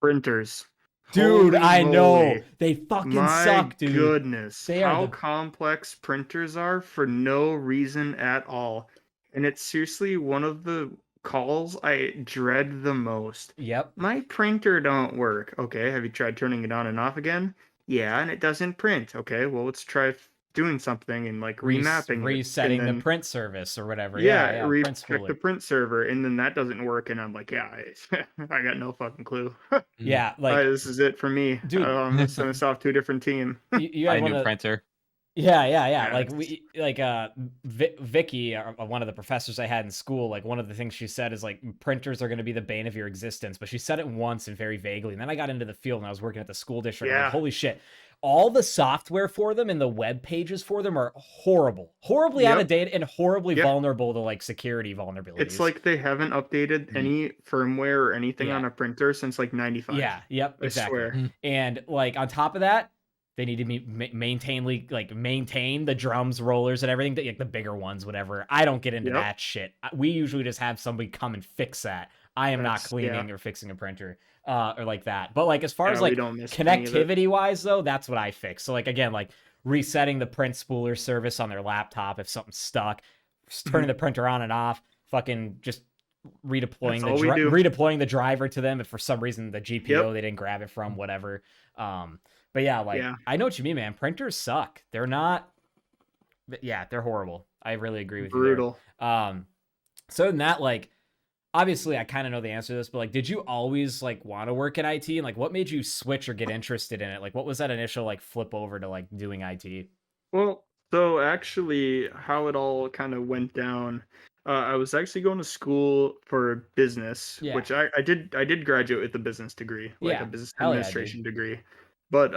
Printers. Dude, I know. They fucking suck, dude. My goodness. How complex printers are for no reason at all. And it's seriously one of the calls I dread the most. Yep. My printer don't work. Okay, have you tried turning it on and off again? Yeah, and it doesn't print. Okay, well, let's try doing something and like remapping resetting the print service or whatever. Check the print server, and then that doesn't work, and I'm like, I got no fucking clue. Yeah, like this is it for me, dude. I'm gonna send us off to a different team. You have a new printer. Yeah. Like Vicky, one of the professors I had in school, like one of the things she said is like printers are going to be the bane of your existence. But she said it once and very vaguely, and then I got into the field and I was working at the school district. Yeah. Like, holy shit. All the software for them and the web pages for them are horribly out of date and horribly vulnerable to like security vulnerabilities. It's like they haven't updated any firmware or anything on a printer since like 95. Yeah, yep, exactly. I swear. And like on top of that, they need to maintain the drums, rollers, and everything. Like the bigger ones, whatever. I don't get into that shit. We usually just have somebody come and fix that. I am not cleaning or fixing a printer. Or like that. But like as far as like connectivity wise though, that's what I fix. So like again, like resetting the print spooler service on their laptop if something's stuck, turning the printer on and off, fucking just redeploying the driver to them if for some reason the GPO they didn't grab it from, whatever. But yeah, I know what you mean, man. Printers suck. They're not they're horrible. I really agree with you. Brutal. So in that, like, obviously I kind of know the answer to this, but like, did you always like want to work in IT, and like what made you switch or get interested in it? Like what was that initial like flip over to like doing IT? Well, so actually how it all kind of went down, I was actually going to school for business, which I did graduate with a business degree, like a business administration degree. But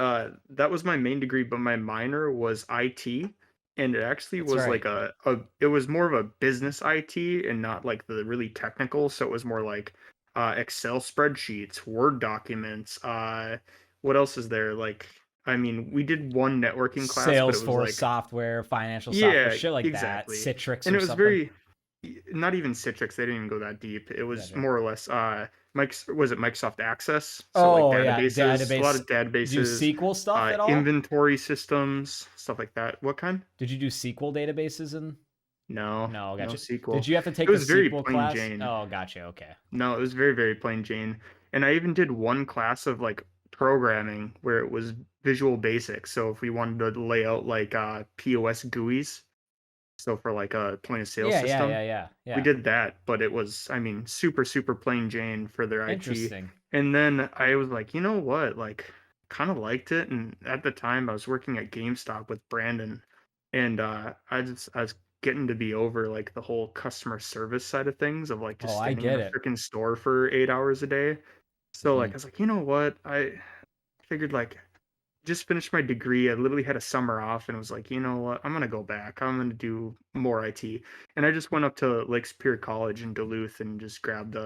that was my main degree, but my minor was IT. And it actually was like it was more of a business IT and not like the really technical. So it was more like Excel spreadsheets, Word documents. What else is there? Like, I mean, we did one networking class. Salesforce software, financial software, shit like that. Citrix, and it was something. Not even Citrix. They didn't even go that deep. It was more or less Microsoft Access? So like databases, a lot of databases. Did you do SQL stuff at all? Inventory systems, stuff like that. What kind? Did you do SQL databases in? No, gotcha. No SQL. Did you have to take the SQL class? Jane. Oh, gotcha. Okay. No, it was very, very plain Jane. And I even did one class of like programming where it was Visual Basic. So if we wanted to lay out like POS GUIs, so for like a point of sale system, we did that. But it was, I mean, super, super plain Jane for their IT. Interesting. And then I was like, you know what, like, kind of liked it. And at the time, I was working at GameStop with Brandon, and I was getting to be over like the whole customer service side of things of like just I standing in get a it. freaking store for 8 hours a day. So like Mhm. I was like, you know what? I figured like just finished my degree. I literally had a summer off and was like, you know what? I'm gonna go back. I'm gonna do more IT. And I just went up to Lake Superior College in Duluth and just grabbed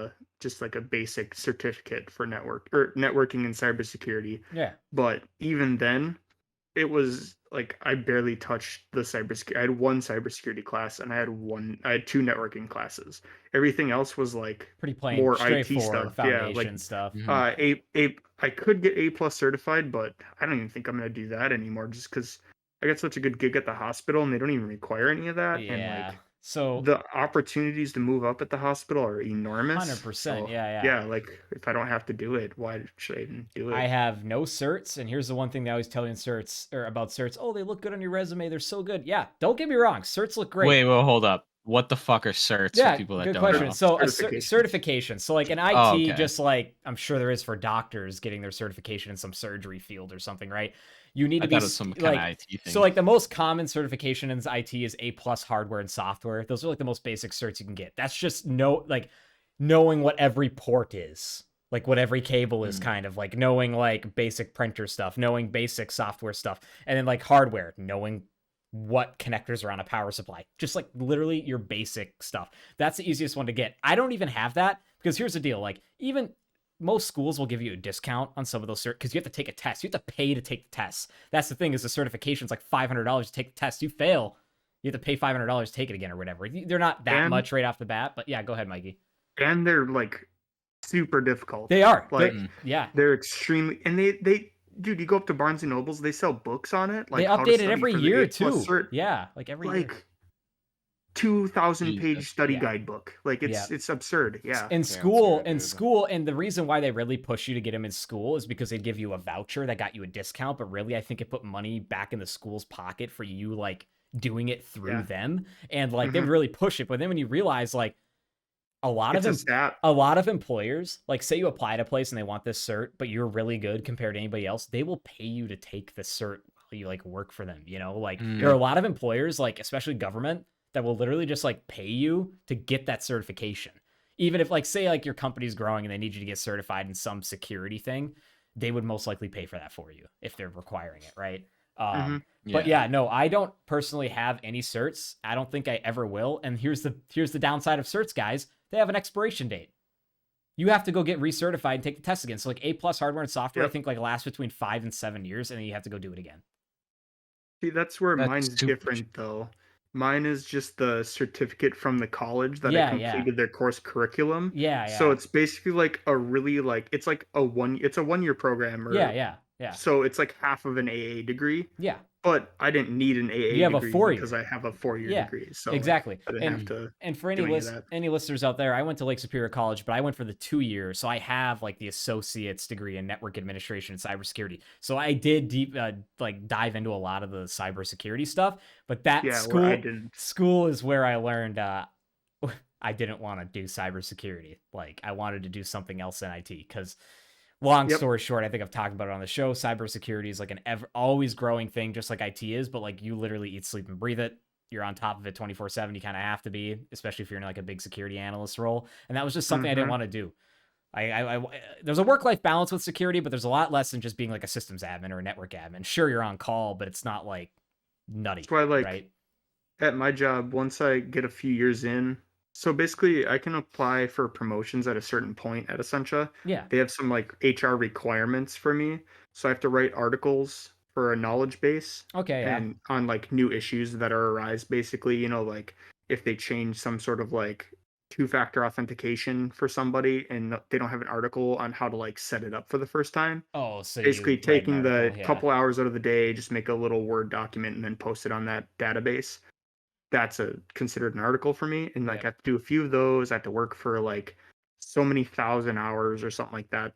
just like a basic certificate for networking and cybersecurity. Yeah. But even then, it was like I barely touched the cybersecurity. I had one cybersecurity class and I had two networking classes. Everything else was like Pretty plain, more IT straightforward stuff. Yeah, like foundation stuff. Mhm. I could get A+ certified, but I don't even think I'm gonna do that anymore just because I got such a good gig at the hospital and they don't even require any of that. And Yeah. like So the opportunities to move up at the hospital are enormous. 100%. So Yeah. yeah, like if I don't have to do it, why should I even do I it? have no certs, and here's the one thing they always tell you in certs or about certs. Oh, they look good on your resume. They're so good. Yeah, don't get me wrong. Certs look great. Wait, well, hold up. What the fuck are certs for Yeah, people that good don't question. know? So a Certification. certification. So like an Oh, IT, okay. just like I'm sure there is for doctors getting their certification in some surgery field or something, right? You need I to be thought it was some kind like of IT so thing. like the most common certification in IT is A+ hardware and software. Those are like the most basic certs you can get. That's just knowing what every port is. Like what every cable is, Mm. kind of like knowing like basic printer stuff, knowing basic software stuff, and then like hardware, knowing what connectors are on a power supply. Just like literally your basic stuff. That's the easiest one to get. I don't even have that because here's the deal. Like even most schools will give you a discount on some of those because you have to take a test. You have to pay to take the tests. That's the thing is the certification's like $500 to take the test. You fail, you have to pay $500 to take it again or whatever. They're not that And much right off the bat, but yeah, go ahead, Mikey. and they're like super difficult. They are. Like Yeah. they're extremely and they dude, you go up to Barnes and Nobles, they sell books on it, They like how to update it study every for the year A+ too. cert, Yeah, like every year. like 2,000-page Jesus. study Yeah. guidebook. Like Yeah. it's absurd. Yeah. In Cancer, school, dude. and the reason why they really push you to get them in school is because they give you a voucher that got you a discount, but really I think it put money back in the school's pocket for you like doing it through Yeah. them. And like they Mhm. would really push it, but then when you realize like a lot It's of a them stat. a lot of employers, like say you apply to a place and they want this cert, but you're really good compared to anybody else, they will pay you to take the cert while you like work for them, you know? Like there are a Mm. lot of employers, like especially government, that will literally just like pay you to get that certification. Even if like say like your company's growing and they need you to get certified in some security thing, they would most likely pay for that for you if they're requiring it, right? Mhm. But Yeah. yeah, no, I don't personally have any certs. I don't think I ever will. And here's the downside of certs, guys. They have an expiration date. You have to go get recertified and take the test again. So like A+ hardware and software, I Yep. think like lasts between 5 and 7 years, and then you have to go do it again. See, that's where That's mine's super. different though. Mine is just the certificate from the college that I Yeah. completed their course curriculum. Yeah. So it's basically like a really like it's like it's a 1-year program Yeah. so it's like half of an AA degree. Yeah. But I didn't need an You AA have a degree 4-year. because I have a 4-year Yeah, degree. So exactly. I didn't have to And for do any of that. any listeners out there, I went to Lake Superior College, but I went for the 2 years, so I have like the associate's degree in network administration and cybersecurity. So I did like dive into a lot of the cybersecurity stuff. But that Yeah, where I didn't. school is where I learned I didn't want to do cybersecurity. Like I wanted to do something else in IT because. Long Yep. story short, I think I've talked about it on the show. Cybersecurity is like an always growing thing, just like IT is, but like you literally eat, sleep, and breathe it. You're on top of it 24/7. You kind of have to be, especially if you're in like a big security analyst role. And that was just something I didn't Mhm. want to do. There's a work-life balance with security, but there's a lot less than just being like a systems admin or a network admin. Sure, you're on call, but it's not like nutty, That's why like right? at my job, once I get a few years in, so basically I can apply for promotions at a certain point at Essentia. Yeah. They have some like HR requirements for me. So I have to write articles for a knowledge base Okay. Yeah. and on like new issues that are arise basically, like if they change some sort of like two-factor authentication for somebody and they don't have an article on how to like set it up for the first time. Oh, so Basically you write an taking the article, yeah. couple hours out of the day, just make a little Word document and then post it on that database. That's considered an article for me. And like Yep. I have to do a few of those. I have to work for like so many thousand hours or something like that.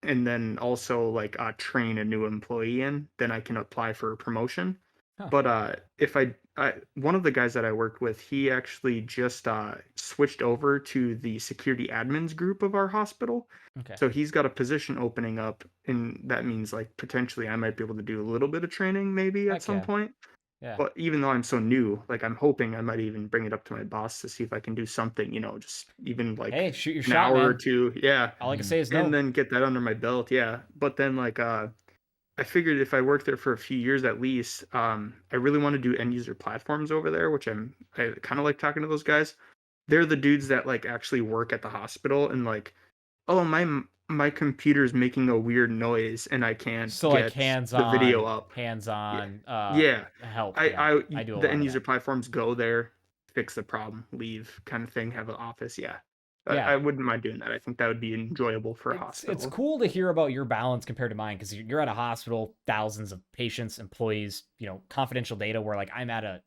And then also like train a new employee in, then I can apply for a promotion. Huh. But if I one of the guys that I worked with, he actually just switched over to the security admins group of our hospital. Okay. So he's got a position opening up, and that means like potentially I might be able to do a little bit of training maybe at Heck some yeah. point. Yeah. But even though I'm so new, like I'm hoping I might even bring it up to my boss to see if I can do something, just even like Hey, shoot your an shot, hour or man. two. Yeah. All I can Mhm. say is And no. then get that under my belt. Yeah. But then like I figured if I work there for a few years at least, I really want to do end user platforms over there, which I kind of like talking to those guys. They're the dudes that like actually work at the hospital and like, oh, my computer's making a weird noise and I can't So like get the video hands-on, up. Yeah. hands-on Yeah. help. I Yeah. I I do a the lot end of user that. platforms go there, fix the problem, leave kind of thing, have an office. Yeah. Yeah. I wouldn't mind doing that. I think that would be enjoyable for a It's hospital. cool to hear about your balance compared to mine because you're at a hospital, thousands of patients, employees, confidential data. Where like I'm at a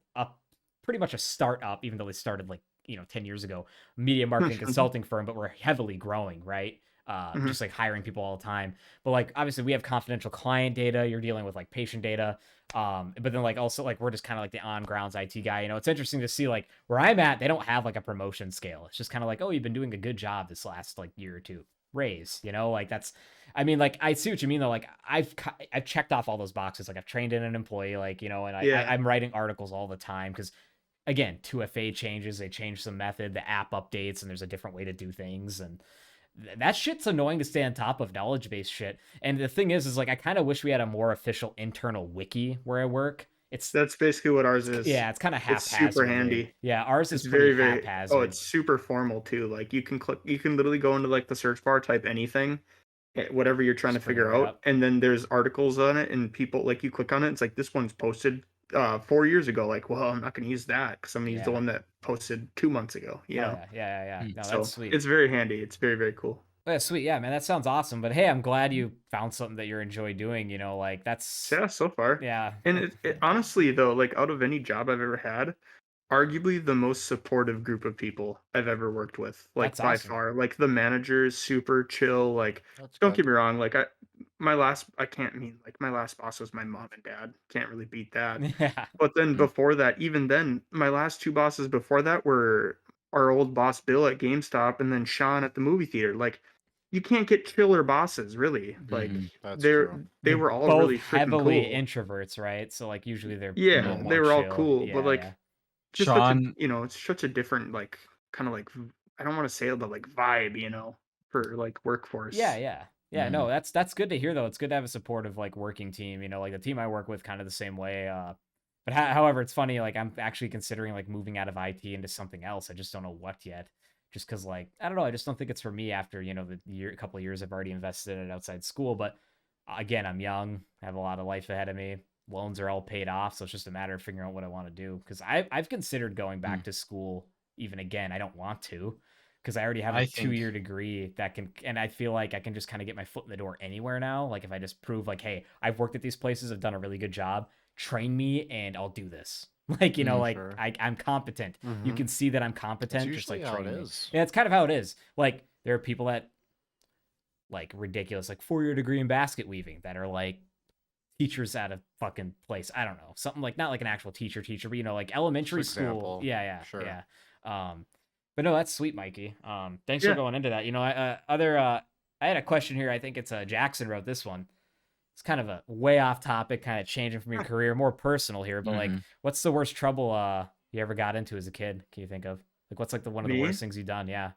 pretty much a startup, even though they started like 10 years ago, media marketing consulting firm, but we're heavily growing, right? Mhm. Just like hiring people all the time. But like obviously we have confidential client data. You're dealing with like patient data. But then like also like we're just kind of like the on grounds IT guy. It's interesting to see like where I'm at, they don't have like a promotion scale. It's just kind of like, oh, you've been doing a good job this last like year or two. Raise, like that's, I mean, like I see what you mean though. Like I've checked off all those boxes. Like I've trained in an employee, like, and Yeah. I'm writing articles all the time because again, 2FA changes, they change some method, the app updates, and there's a different way to do things. And that shit's annoying to stay on top of knowledge based shit. And the thing is like I kind of wish we had a more official internal wiki where I work. It's That's basically what ours is. yeah, it's kind of It's super haphazardly. handy. Yeah, ours is It's pretty very, very, oh, haphazard. it's super formal too. Like you can literally go into like the search bar, type anything, whatever you're trying to Just bring it figure right out, up. and then there's articles on it, and people like you click on it, it's like this one's posted 4 years ago. Like, well, I'm not going to use that because I'm going to use the Yeah. one that posted 2 months ago. Hell yeah. Yeah. Mm. No, that's So sweet. it's very handy. It's very, very cool. Yeah, sweet. Yeah, man, that sounds awesome. But hey, I'm glad you found something that you enjoy doing. Like that's Yeah, so far. yeah, And it honestly though, like out of any job I've ever had, arguably the most supportive group of people I've ever worked with, like that's by awesome. far. Like the manager is super chill. Like That's don't good. get me wrong, like I can't mean like my last boss was my mom and dad. Can't really beat that. Yeah. But then Mm. before that, even then, my last two bosses before that were our old boss Bill at GameStop and then Sean at the movie theater. Like you can't get chiller bosses, really. Like Mhm. That's they're true. they They're were all both really freaking heavily cool. introverts, right? So like usually they're a Yeah, little Yeah. more they were all chill. cool, but Yeah, yeah. like just such a Sean, it's such a different like kind of like I don't want to say it, but like vibe, for like Yeah, workforce. yeah. Yeah, no, Mhm. that's good to hear though. It's good to have a supportive like working team, like the team I work with kind of the same way. But however, it's funny like I'm actually considering like moving out of IT into something else. I just don't know what yet. Just cuz like I don't know, I just don't think it's for me after, a couple of years I've already invested in it outside school, but again, I'm young, I have a lot of life ahead of me. Loans are all paid off, so it's just a matter of figuring out what I want to do cuz I've considered going back Mm. to school even again. I don't want to because I already have a I 2 year think degree that can, and I feel like I can just kind of get my foot in the door anywhere now. Like if I just prove like, hey, I've worked at these places, I've done a really good job, train me, and I'll do this. Like like Sure. I'm competent. You Mm-hmm. can see that I'm That's competent. Just usually like how it train me. is. Yeah, it's kind of how it is. Like there are people that like ridiculous, like 4 year degree in basket weaving that are like teachers at a fucking place. I don't know. Something like not like an actual teacher, but like elementary Just school. example. Yeah. Sure. Yeah. But no, that's sweet, Mikey. Thanks for Yeah. going into that. I had a question here. I think it's Jackson wrote this one. It's kind of a way off topic, kind of changing from your career, more personal here. But like, Mhm. what's the worst trouble you ever got into as a kid? Can you think of like what's like one of the Me? worst things you've done? Yeah,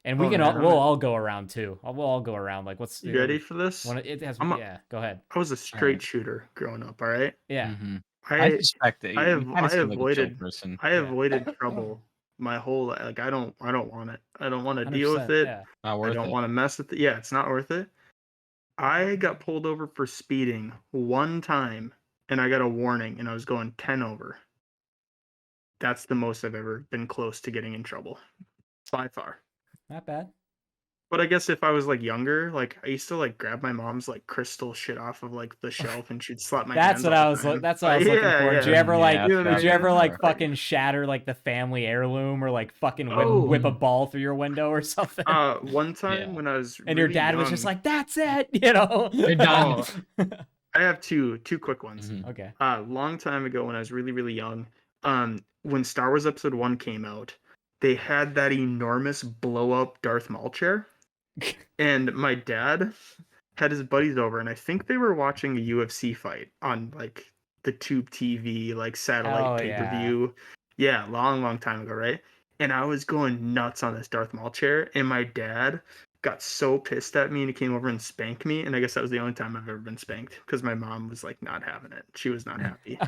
and Oh man, we'll all go around too. We'll all go around. Like, what's you ready for this? one? It has I'm a, yeah. Go ahead. I was a All right. straight shooter growing up, all right? Yeah. Mhm. I I suspect that I you have kind of I seem like a chill avoided person. I Yeah. avoided trouble my whole like I don't want it. I don't want to deal with 100%. it. Yeah. Not I worth don't it. want to mess with it. Yeah, it's not worth it. I got pulled over for speeding one time and I got a warning and I was going 10 over. That's the most I've ever been close to getting in trouble by far. Not bad. But I guess if I was like younger, like I used to like grab my mom's like crystal shit off of like the shelf and she'd slap my That's hands what all I the was. time. That's what I was looking Yeah, for. Did you yeah. ever like? Yeah, You know what I Did you mean? ever like Like, fucking shatter like the family heirloom or like fucking oh, whip a ball through your window or something? one time Yeah. when I was And your really dad was just young, like, "That's it," You're done. oh, I have two quick ones. Mhm. Okay. Long time ago when I was really, really young, when Star Wars Episode 1 came out, they had that enormous blow up Darth Maul chair. And my dad had his buddies over, and I think they were watching a UFC fight on like the tube TV, like satellite Oh, pay-per-view. Yeah, long time ago, right? And I was going nuts on this Darth Maul chair, and my dad got so pissed at me and he came over and spanked me. And I guess that was the only time I've ever been spanked because my mom was like not having it. She was not happy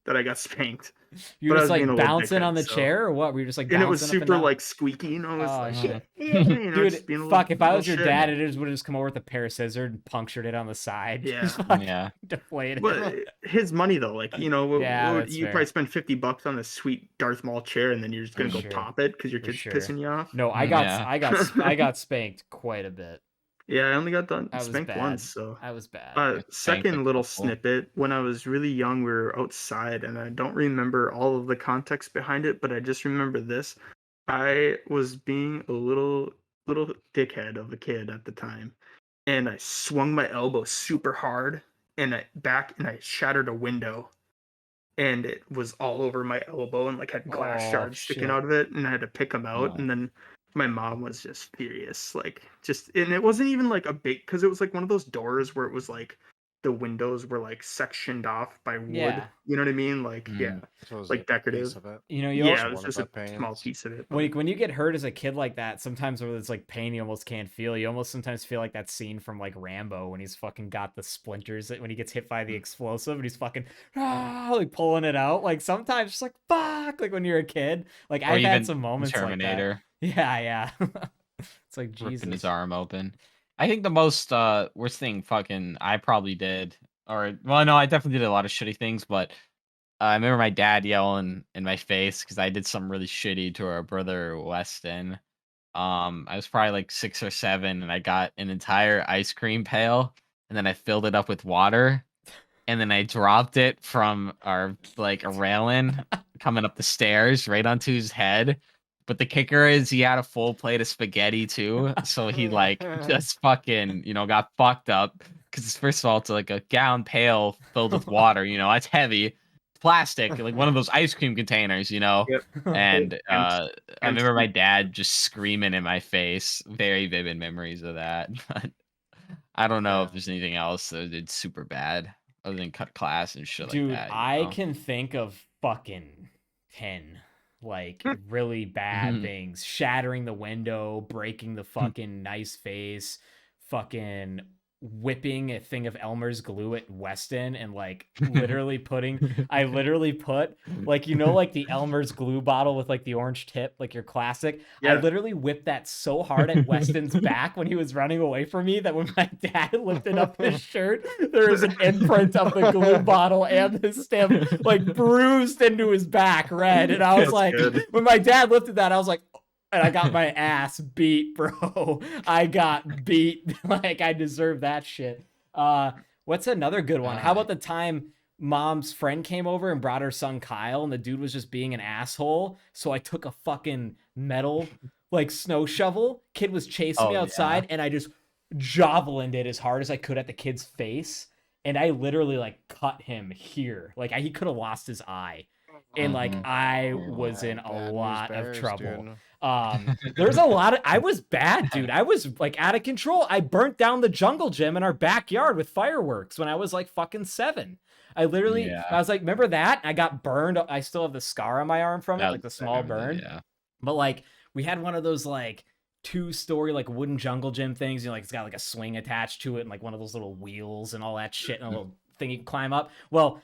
that I got spanked. You were But I just was being like a little bouncing on dickhead, the so. chair, or what? Were you just like And it was bouncing up and super down? like squeaky, you know. It was Oh, like, shit. you know, just Dude, being a fuck! If I little was your shit. dad, it just would have just come over with a pair of scissors and punctured it on the side. Yeah. Just fucking Yeah. deflated. But his money though, like, you know, Yeah, that's you fair. probably spend $50 on a sweet Darth Maul chair, and then you're just gonna For go sure. pop it because your For kid's sure. pissing you off. No, I got spanked quite a bit. Yeah, I only got That was spanked bad. once, so. That was bad. Spanked a Second little couple. snippet, when I was really young, we were outside, and I don't remember all of the context behind it, but I just remember this. I was being a little dickhead of a kid at the time, and I swung my elbow super hard, and I shattered a window, and it was all over my elbow and like had glass Oh, shards sticking shit. out of it, and I had to pick them out. Oh. And then my mom was just furious, and it wasn't even like a big, because it was like one of those doors where it was like the windows were like sectioned off by wood. Yeah. You know what I mean? Like, yeah, So it was like a decorative. piece of it. You know, you Yeah, also, it was just a small piece of it. but- when you get hurt as a kid like that, sometimes when it's like pain you almost can't feel. You almost sometimes feel like that scene from like Rambo when he's fucking got the splinters when he gets hit by the explosive and he's fucking like pulling it out. Like sometimes just like fuck, like when you're a kid. Like Or I've even had some moments Terminator like that. Yeah. It's like ripping Jesus. his arm open. I think the most worst thing fucking I probably did, or well, no, I definitely did a lot of shitty things, but I remember my dad yelling in my face because I did something really shitty to our brother Weston. I was probably like 6 or 7, and I got an entire ice cream pail, and then I filled it up with water, and then I dropped it from our like a railing coming up the stairs right onto his head. But the kicker is he had a full plate of spaghetti too, so he like just fucking got fucked up because first of all it's like a gallon pail filled with water, that's heavy, plastic, like one of those ice cream containers, Yep. and I remember my empty. dad just screaming in my face. Very vivid memories of that. But I don't know if there's anything else that did super bad other than cut class and shit Dude, like that. I can think of fucking 10 like really bad things. Shattering the window, breaking the fucking nice face, fucking whipping a thing of Elmer's glue at Weston and like literally I literally put like like the Elmer's glue bottle with like the orange tip, like your classic. I Yeah. literally whipped that so hard at Weston's back when he was running away from me that when my dad lifted up his shirt, there was an imprint of the glue bottle and the stem like bruised into his back red. And I was That's like, good. when my dad lifted that, I was like, and I got my ass beat, bro. I got beat. Like I deserve that shit. What's another good one? How about the time mom's friend came over and brought her son Kyle, and the dude was just being an asshole? So I took a fucking metal like snow shovel. Kid was chasing me outside, and I just javelined it as hard as I could at the kid's face, and I literally like cut him here. Like he could have lost his eye. And like I was in a lot of trouble. There's a lot of I was bad, dude. I was like out of control. I burnt down the jungle gym in our backyard with fireworks when I was like fucking 7. I literally I was like, remember that? I got burned. I still have the scar on my arm from it, like the small burn. Yeah. But like we had one of those like 2-story like wooden jungle gym things, like it's got like a swing attached to it and like one of those little wheels and all that shit and a little thing you can climb up. Well,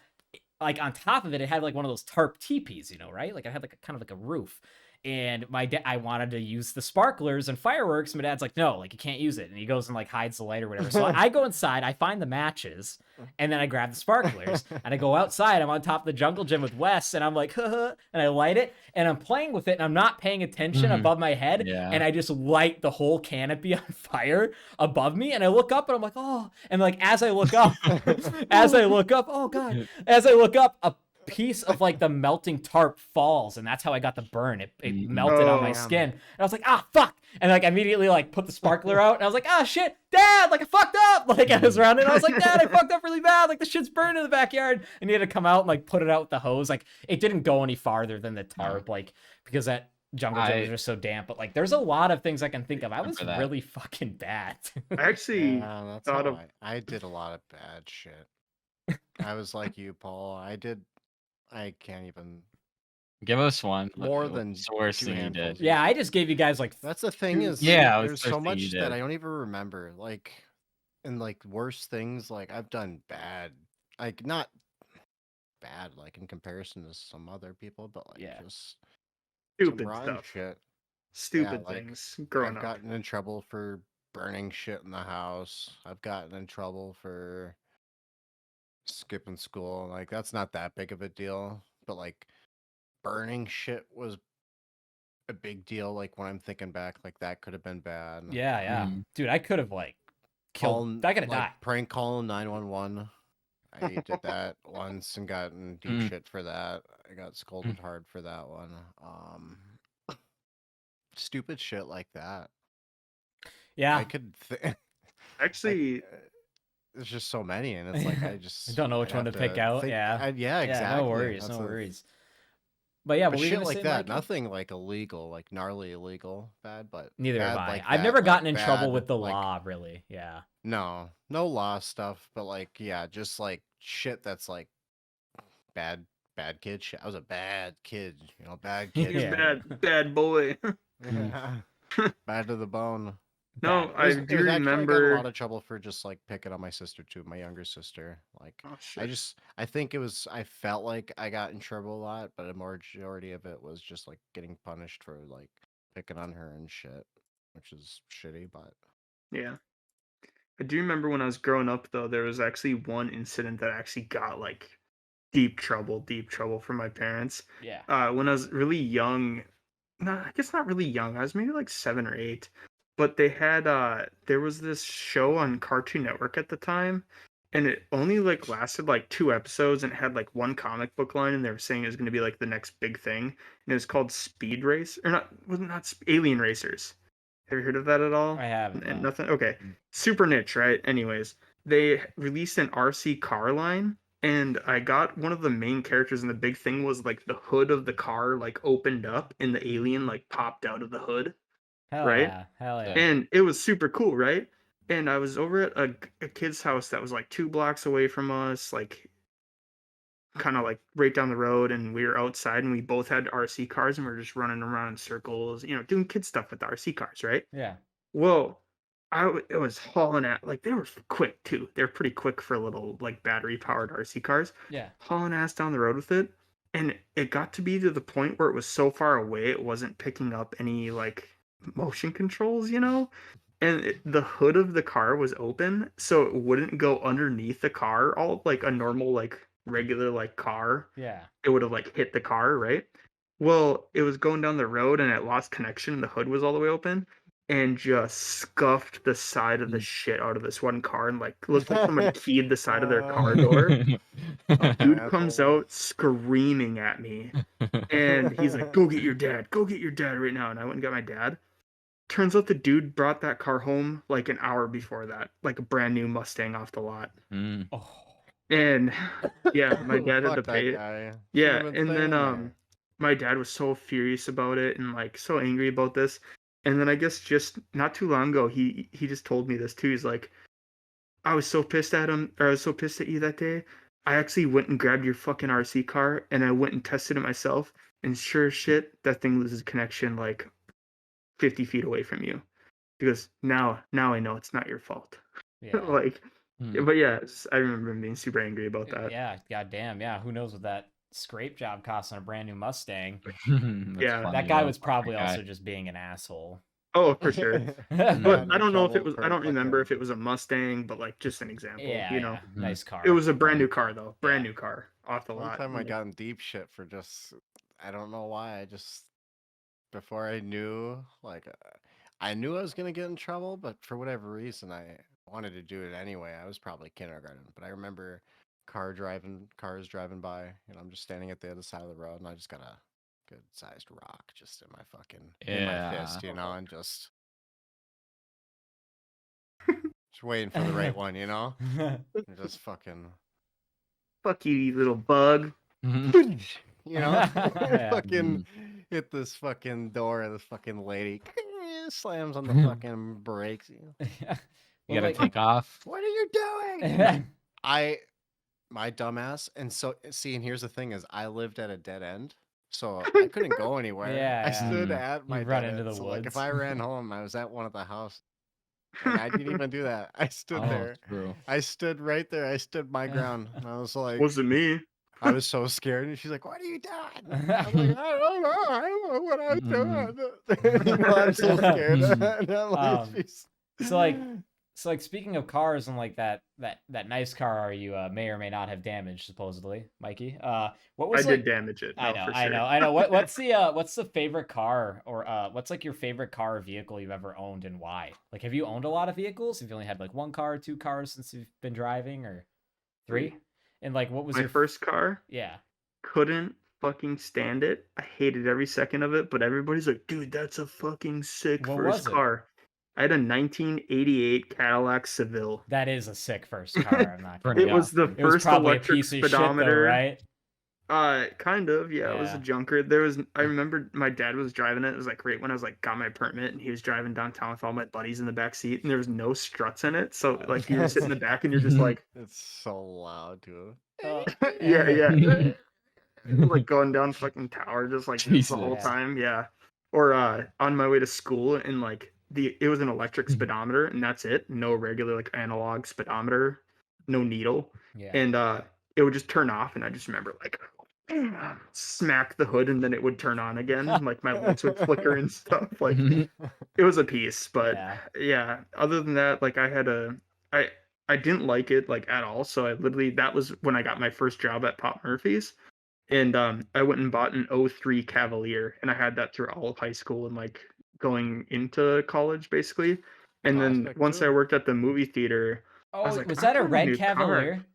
like on top of it, it had like one of those tarp teepees, right? Like I had like kind of like a roof. And my dad, I wanted to use the sparklers and fireworks. My dad's like, no, like you can't use it. And he goes and like hides the light or whatever. So I go inside, I find the matches, and then I grab the sparklers and I go outside. I'm on top of the jungle gym with Wes, and I'm like, and I light it and I'm playing with it and I'm not paying attention above my head. Yeah. And I just light the whole canopy on fire above me. And I look up and I'm like, oh, and like, as I look up, oh God, as I look up, a piece of like the melting tarp falls, and that's how I got the burn. It melted on my skin, and I was like, fuck, and like immediately like put the sparkler out, and I was like, shit, Dad, like I fucked up. Like I was running, I was like, Dad, I fucked up really bad, like the shit's burning in the backyard, and he had to come out and like put it out with the hose. Like it didn't go any farther than the tarp, like because that jungle gym was just so damp. But like there's a lot of things I can think of. I was really fucking bad. I actually that's thought how of I did a lot of bad shit. I was like you, Paul. I can't even. Give us one. More What's than the worst 2 thing you handfuls. did? Yeah, I just gave you guys like That's the thing two, is, three. Yeah, what's there's the so worst thing you much that did? I don't even remember. Like, and like worse things, like I've done bad, like not bad, like in comparison to some other people, but like Yeah. just some Stupid rotten stuff. shit. Yeah, Stupid like things growing I've up. gotten in trouble for burning shit in the house. I've gotten in trouble for skipping school. Like that's not that big of a deal, but like burning shit was a big deal. Like when I'm thinking back, like that could have been bad. Yeah. Mhm. Dude, I could have like killed. Calling I could have like died. prank calling 911. I did that once and got in deep Mm. shit for that. I got scolded hard for that one. Stupid shit like that. Yeah. I could Actually, there's just so many, and it's like I I just don't know which I'd one have to pick out. think. Yeah. Yeah, Yeah, exactly. no worries, That's no a, worries. But yeah, but what were you shit gonna like say, that, Mikey? nothing like illegal, like gnarly illegal, bad, but Neither have bad I. like I've that, never like gotten in trouble bad, with the like law, really. Yeah. no law stuff, but like yeah, just like shit that's like bad kid shit. I was a bad kid, bad kid you Yeah. shit. bad boy. Bad to the bone. Bad. No, It I was do actually I got in a lot remember. of trouble for just like picking on my sister too, my younger sister. Like Oh shit. I think I felt like I got in trouble a lot, but a majority of it was just like getting punished for like picking on her and shit, which is shitty, but Yeah. I do remember when I was growing up though, there was actually one incident that actually got like deep trouble for my parents. Yeah. When I was really young, no, I guess not really young. I was maybe like 7 or 8. But they had there was this show on Cartoon Network at the time, and it only like lasted like 2 episodes and it had like one comic book line, and they were saying it was gonna be like the next big thing. And it was called Speed Race, or not, wasn't not Alien Racers. Have you heard of that at all? I haven't, And no. nothing. Okay, Mm. super niche, right? Anyways, they released an RC car line, and I got one of the main characters, and the big thing was like the hood of the car like opened up, and the alien like popped out of the hood, Hell right? yeah. Hell yeah. Yeah. And it was super cool, right? And I was over at a kid's house that was like 2 blocks away from us, like kind of like right down the road, and we were outside, and we both had RC cars, and we are just running around in circles, doing kid stuff with the RC cars, right? Yeah. Well, it was hauling at, like, they were quick too. They're pretty quick for little like battery powered RC cars. Yeah. Hauling ass down the road with it, and it got to be to the point where it was so far away it wasn't picking up any like motion controls, and the hood of the car was open, so it wouldn't go underneath the car, all like a normal like regular like car. Yeah. It would have like hit the car, right? Well, it was going down the road and it lost connection. The hood was all the way open and just scuffed the side of the Mm. shit out of this one car, and like looked like somebody keyed the side of their car door. Dude comes Asshole. out screaming at me, and he's like, "Go get your dad! Go get your dad right now!" And I went and got my dad. Turns out the dude brought that car home like an hour before that, like a brand new Mustang off the lot. Mm. Oh. And yeah, my dad had to Fuck that pay it. guy. Yeah, Shouldn't have been and then staying there. my dad was so furious about it and like so angry about this. And then I guess just not too long ago he just told me this too. He's like, I was so pissed at him, or I was so pissed at you that day. I actually went and grabbed your fucking RC car and I went and tested it myself, and sure as shit, that thing loses connection like 50 feet away from you. Because now I know it's not your fault. Yeah. Like, Mm. but yeah, I remember him being super angry about that. Yeah. Goddamn. Yeah. Who knows what that scrape job costs on a brand new Mustang? That's Yeah. funny, That guy though. was probably That guy. also just being an asshole. Oh, for sure. Mm. But Got I in don't know if it trouble was. for I don't remember if fucking- it was a Mustang, but like just an example. Yeah. Yeah. Nice car. It was a brand Funny. new car though. Brand Yeah. new car off the One lot. time I Like, got in deep shit for just I don't know why. I just before I knew I knew I was gonna get in trouble, but for whatever reason I wanted to do it anyway. I was probably kindergarten, but I remember cars driving by, and I'm just standing at the other side of the road, and I just got a good sized rock just in my in my fist, Yeah. and just waiting for the right one, and just fucking fuck you, you little bug. Yeah. fucking hit this fucking door of this fucking lady. Slams on the fucking brakes. You gotta take off. What are you doing? my dumbass. And so, see, and here's the thing: is I lived at a dead end, so I couldn't go anywhere. Yeah, I yeah. stood Mm. at my You run dead into end. the So, like, if woods. I ran home, I was at one of the houses, and I didn't even do that. I stood Oh, there. true. I stood right there. I stood my ground. And I was like, Wasn't me. I was so scared. And she's like, "What are you doing?" I'm like, "I don't know. I don't know what I'm doing." Well, I'm so scared. And I'm like, Um, so like speaking of cars and like that nice car you may or may not have damaged supposedly, Mikey. What I was did like damage it. I No, know, for I sure. know, I know. What's the favorite car or what's like your favorite car or vehicle you've ever owned and why? Like, have you owned a lot of vehicles? Have you only had like one car, two cars since you've been driving, or three? And like, what was My your first car, yeah? couldn't fucking stand it. I hated every second of it, but everybody's like, dude, that's a fucking sick What first was it? car. I had a 1988 Cadillac Seville. That is a sick first car. I'm not gonna Pretty It was lie. the awesome. It was first probably a electric piece of shit though, speedometer. right? Kind of, yeah, it was a Yeah. junker. I remember my dad was driving it. It was like right when I was like got my permit, and he was driving downtown with all my buddies in the back seat, and there was no struts in it. So like you're sitting in the back, and you're just like, it's so loud, dude. yeah, yeah, like going down fucking tower, just like this the whole Jesus. time, yeah. Or on my way to school, and like it was an electric speedometer, and that's it. No regular like analog speedometer, no needle, Yeah. and it would just turn off, and I just remember like smack the hood, and then it would turn on again, like my lights would flicker and stuff. Like it was a piece, but Yeah. yeah. Other than that, like I I didn't like it like at all. So I literally that was when I got my first job at Pop Murphy's, and I went and bought an '03 Cavalier, and I had that through all of high school and like going into college basically. And then Classic once I too. worked at the movie theater, I was Oh, like, was I that a want a red new car. Cavalier?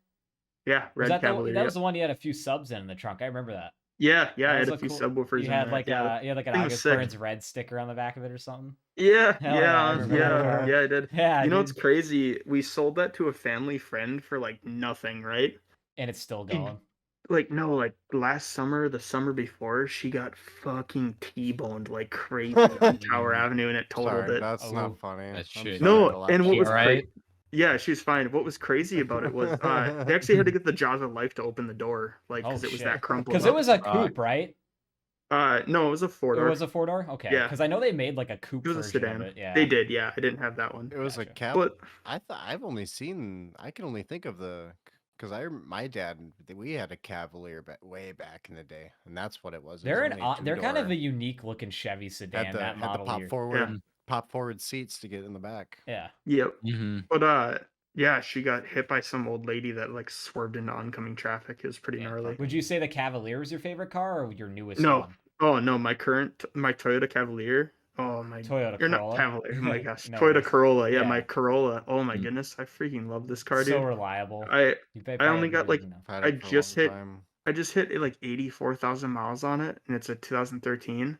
Yeah, Was red that Cavalier. that Yeah, was the one you had a few subs in the trunk? I remember that. yeah, That I was had a a few cool. subwoofers You in had there. like Yeah, you had like an thing was August sick. Burns red sticker on the back of it or something. Yeah, Hell yeah, I remember that car. yeah, I did. Yeah, You know what's dude. crazy? We sold that to a family friend for like nothing, right? And it's still And going. like no, like last summer, the summer before, she got fucking T-boned like crazy on Tower Avenue, and it totaled Sorry, it. that's Oh, not funny. That's I'm shitty. sorry No, to laugh. and what She was alright? crazy? Yeah, she was fine. What was crazy about it was they actually had to get the jaws of life to open the door, like Oh because it was shit. that crumpled Because it up. was a Fuck. coupe, right? No, it was a It four-door. was a four door. Okay. Yeah, Because I know they made like a coupe it was a version of sedan. it. Yeah. They did, yeah. I didn't have that one, It was a Gotcha. cap. but I thought I can only think of because my dad, we had a Cavalier way back in the day, and that's what it was. It was only a they're kind of two-door. a unique looking Chevy sedan. Had the That had the model pop year. forward yeah, pop forward seats to get in the back. Yeah. yep. Mm-hmm. But yeah, she got hit by some old lady that like swerved into oncoming traffic. It was pretty Damn. gnarly. Would you say the Cavalier is your favorite car or your newest No, one? oh no, my Toyota Cavalier. Oh my, Toyota you're not Corolla. Cavalier. Oh my gosh, No Toyota worries. Corolla. Yeah, my Yeah. Corolla. Oh my Mm. goodness, I freaking love this car, So dude. reliable. I You I probably only haven't got like driven them. I've had I it for a just long hit time. I just hit like 84,000 miles on it, and it's a 2013.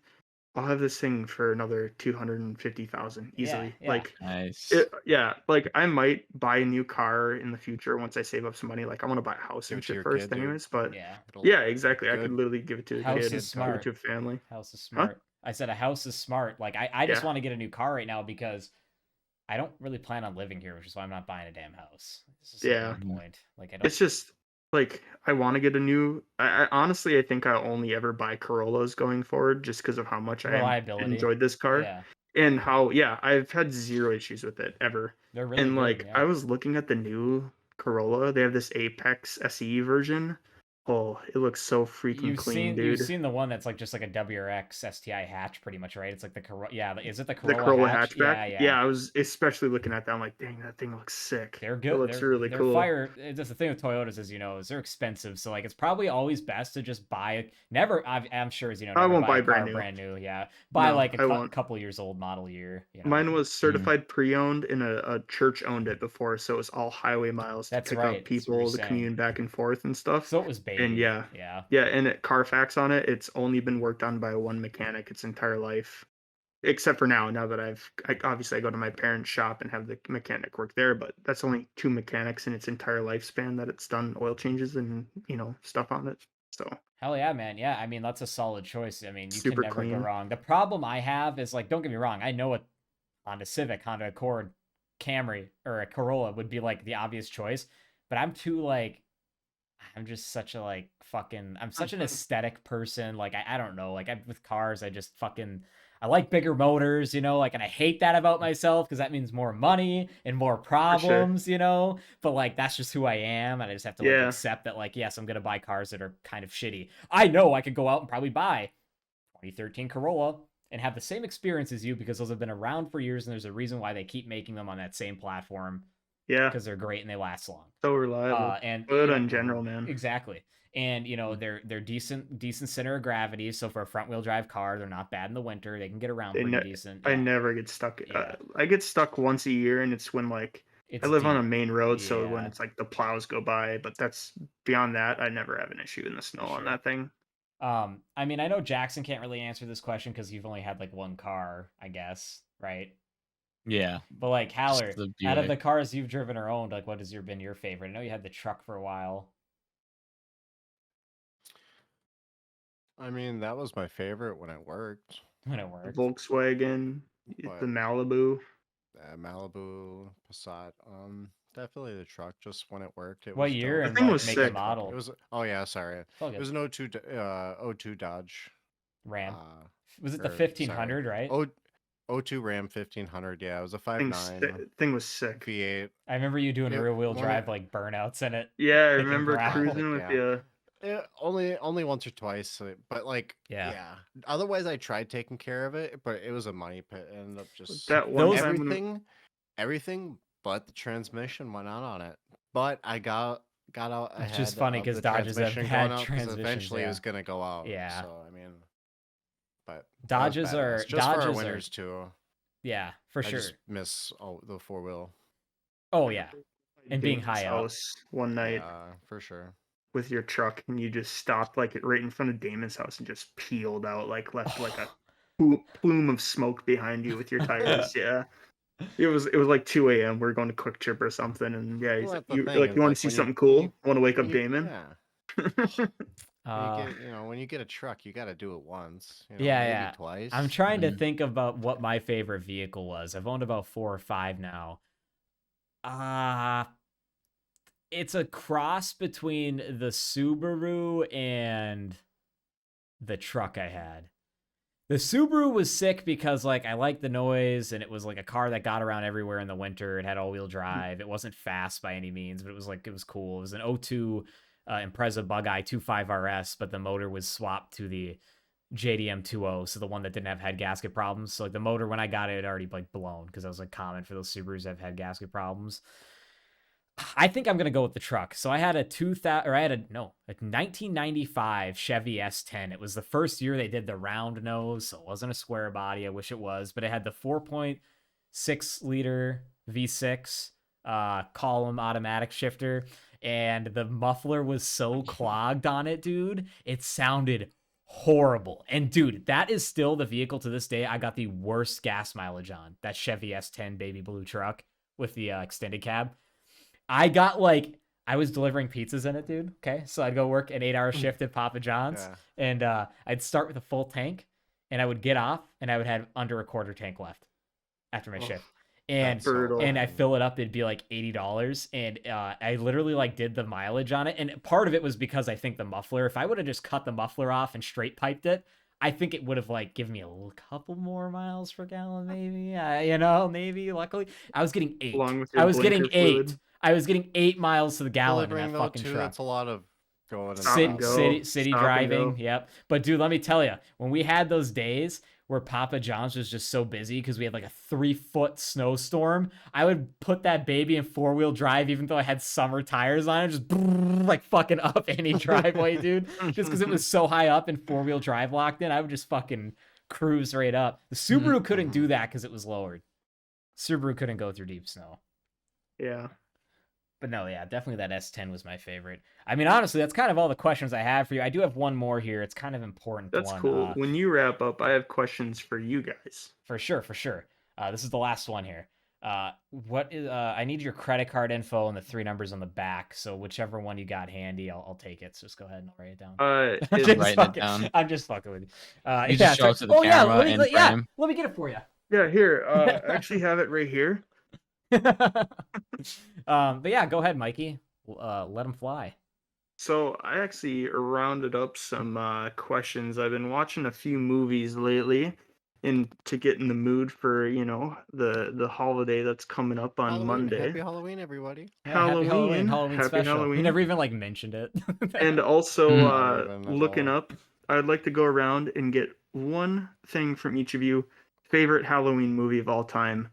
I'll have this thing for another 250,000 Yeah, easily. yeah. Like Nice. yeah, like I might buy a new car in the future once I save up some money. Like I want to buy a house Give and it to shit your first, kid, dude. anyways. But Yeah. yeah, exactly. I could Good. literally give it to a House kid, is give smart. it to a family. House is Huh? smart. I said a house is smart. Like I just Yeah. want to get a new car right now because I don't really plan on living here, which is why I'm not buying a damn house. This is Yeah. the point. Like I don't. It's just like I want to get a new. I honestly, I think I'll only ever buy Corollas going forward, just because of how much I Reliability. enjoyed this car. Yeah, And how I've had zero issues with it ever. they're really And good. like Yeah. I was looking at the new Corolla, they have this Apex SE version. Oh, it looks so freaking clean, You've dude. seen the one that's like just like a WRX STI hatch, pretty much, right? It's like the Corolla. Yeah, is it the The Corolla Corolla hatch? hatchback. Yeah. I was especially looking at that. I'm like, dang, that thing looks sick. They're It good. looks really They're cool. fire. That's the thing with Toyotas is is they're expensive. So like it's probably always best to just buy. Never. I'm sure as you know. I Never won't buy a car brand new. Yeah, buy No, like I a won't. couple years old model year. You know. Mine was certified pre-owned, and a church owned it before, so it was all highway miles to That's pick right, up that's what you're people to saying. commune back and forth and stuff. So it was baby. And yeah, and Carfax on it, it's only been worked on by one mechanic its entire life, except for now that obviously I go to my parents' shop and have the mechanic work there, but that's only two mechanics in its entire lifespan that it's done oil changes and stuff on it. So Hell yeah, man. Yeah, I mean that's a solid choice. I mean you super can never go clean. wrong. The problem I have is like, don't get me wrong, I know a Honda Civic, Honda Accord, Camry, or a Corolla would be like the obvious choice, but I'm too like I'm just such a like fucking I'm such an aesthetic person. Like I don't know. Like with cars, I just fucking I like bigger motors, like, and I hate that about myself because that means more money and more For sure. problems. But like that's just who I am, and I just have to like Yeah. accept that like yes, I'm gonna buy cars that are kind of shitty. I know I could go out and probably buy 2013 Corolla and have the same experience as you because those have been around for years and there's a reason why they keep making them on that same platform Yeah. because they're great and they last long. So reliable. And Toyota in general, man. exactly. And they're decent center of gravity. So for a front wheel drive car, they're not bad in the winter. They can get around pretty decent. I Yeah. never get stuck. Yeah. I get stuck once a year, and it's when like It's I live on a deep. main road, so when Yeah. it's like the plows go by. But that's beyond that. I never have an issue in the snow on Sure. that thing. I mean, I know Jackson can't really answer this question because you've only had like one car, I guess, right? Yeah. But like Haller, the out of Buick. the cars you've driven or owned, like what has been your favorite? I know you had the truck for a while. I mean, that was my favorite when it worked. When it The worked. Volkswagen, But the Malibu. Malibu, Passat, definitely the truck. Just when it worked, it What was year dope. and The thing what was make sick. and model? It was. Oh yeah, sorry. It's all It good. was an 02 Dodge Ram. Uh, Was it the or, 1500, right? 02 Ram 1500. Yeah, it was a Thing 5.9 was sick. V8. I remember you doing Yeah, rear wheel one drive of- like burnouts in it. Yeah, I Kicking remember gravel. cruising with Yeah. you. Yeah, only once or twice, but like Yeah. Otherwise, I tried taking care of it, but it was a money pit. It ended up just That one Those- time when everything but the transmission went out on it. But I got out ahead. It's just funny of 'cause the Dodges have transmission bad going out, 'cause transmissions, eventually it yeah. was gonna go out. Yeah. So I mean, but that was Dodges badass. are- just for our Dodges are- winters too. Yeah, for I sure. just miss the 4-wheel. Oh yeah. And being Damon's high up. house one night Yeah, for sure. with your truck, and you just stopped like right in front of Damon's house and just peeled out, like left like a plume of smoke behind you with your tires. Yeah. It was like 2 a.m. We are going to Quick Trip or something, and yeah, Well, that's the you're thing, like, is, you want like, to see when you- something when cool? you- Want to wake up When you- Damon? Yeah. Uh, When you get a truck, you got to do it once. Yeah, maybe yeah. twice. I'm trying to Mhm. think about what my favorite vehicle was. I've owned about 4 or 5 now. It's a cross between the Subaru and the truck I had. The Subaru was sick because like I liked the noise and it was like a car that got around everywhere in the winter. It had all-wheel drive. It wasn't fast by any means, but it was cool. It was an 02 Impreza Bug-Eye 2.5 RS, but the motor was swapped to the JDM 2.0, so the one that didn't have head gasket problems. So like the motor when I got it had already like blown because that was like common for those Subarus that have head gasket problems. I think I'm gonna go with the truck. So I had a 1995 Chevy S10. It was the first year they did the round nose, so it wasn't a square body. I wish it was, but it had the 4.6 liter V6 column automatic shifter, and the muffler was so clogged on it, dude. It sounded horrible. And dude, that is still the vehicle to this day I got the worst gas mileage on. That Chevy S10 baby blue truck with the extended cab. I was delivering pizzas in it, dude. Okay. So I'd go work an 8-hour shift at Papa John's, Yeah. and I'd start with a full tank, and I would get off and I would have under a quarter tank left after my shift. And That's so Brutal. and I annoying. fill it up, it'd be like $80. And I literally like did the mileage on it. And part of it was because I think the muffler, if I would have just cut the muffler off and straight piped it, I think it would have like given me a couple more miles per gallon, maybe. Maybe. Luckily, I was getting 8. Along with your I was getting blinker 8. fluid. I was getting 8 miles to the gallon in Delivering that though fucking too, truck. that's a lot of going and Stop City, and go. city Stop and driving, go. yep. But dude, let me tell you, when we had those days where Papa John's was just so busy because we had like a 3-foot snowstorm, I would put that baby in 4-wheel drive, even though I had summer tires on it, just like fucking up any driveway, dude. Just because it was so high up and 4-wheel drive locked in, I would just fucking cruise right up. The Subaru couldn't do that because it was lowered. Subaru couldn't go through deep snow. Yeah. But no, yeah, definitely that S10 was my favorite. I mean, honestly, that's kind of all the questions I have for you. I do have one more here. It's kind of important. That's one. cool. When you wrap up, I have questions for you guys. For sure. This is the last one here. What is? I need your credit card info and the 3 numbers on the back. So whichever one you got handy, I'll take it. So just go ahead and I'll write it down. It's Writing it down. I'm just fucking with you. You just show it to the camera in frame. Let me get it for you. yeah, here. I actually have it right here. But yeah, go ahead, Mikey. Let him fly. So I actually rounded up some questions. I've been watching a few movies lately, and to get in the mood for the holiday that's coming up on Halloween. Monday. Happy Halloween, everybody. Yeah, happy Halloween, Halloween Happy special. You Halloween. never even like mentioned it. And also Not even at looking all. up, I'd like to go around and get one thing from each of you. Favorite Halloween movie of all time.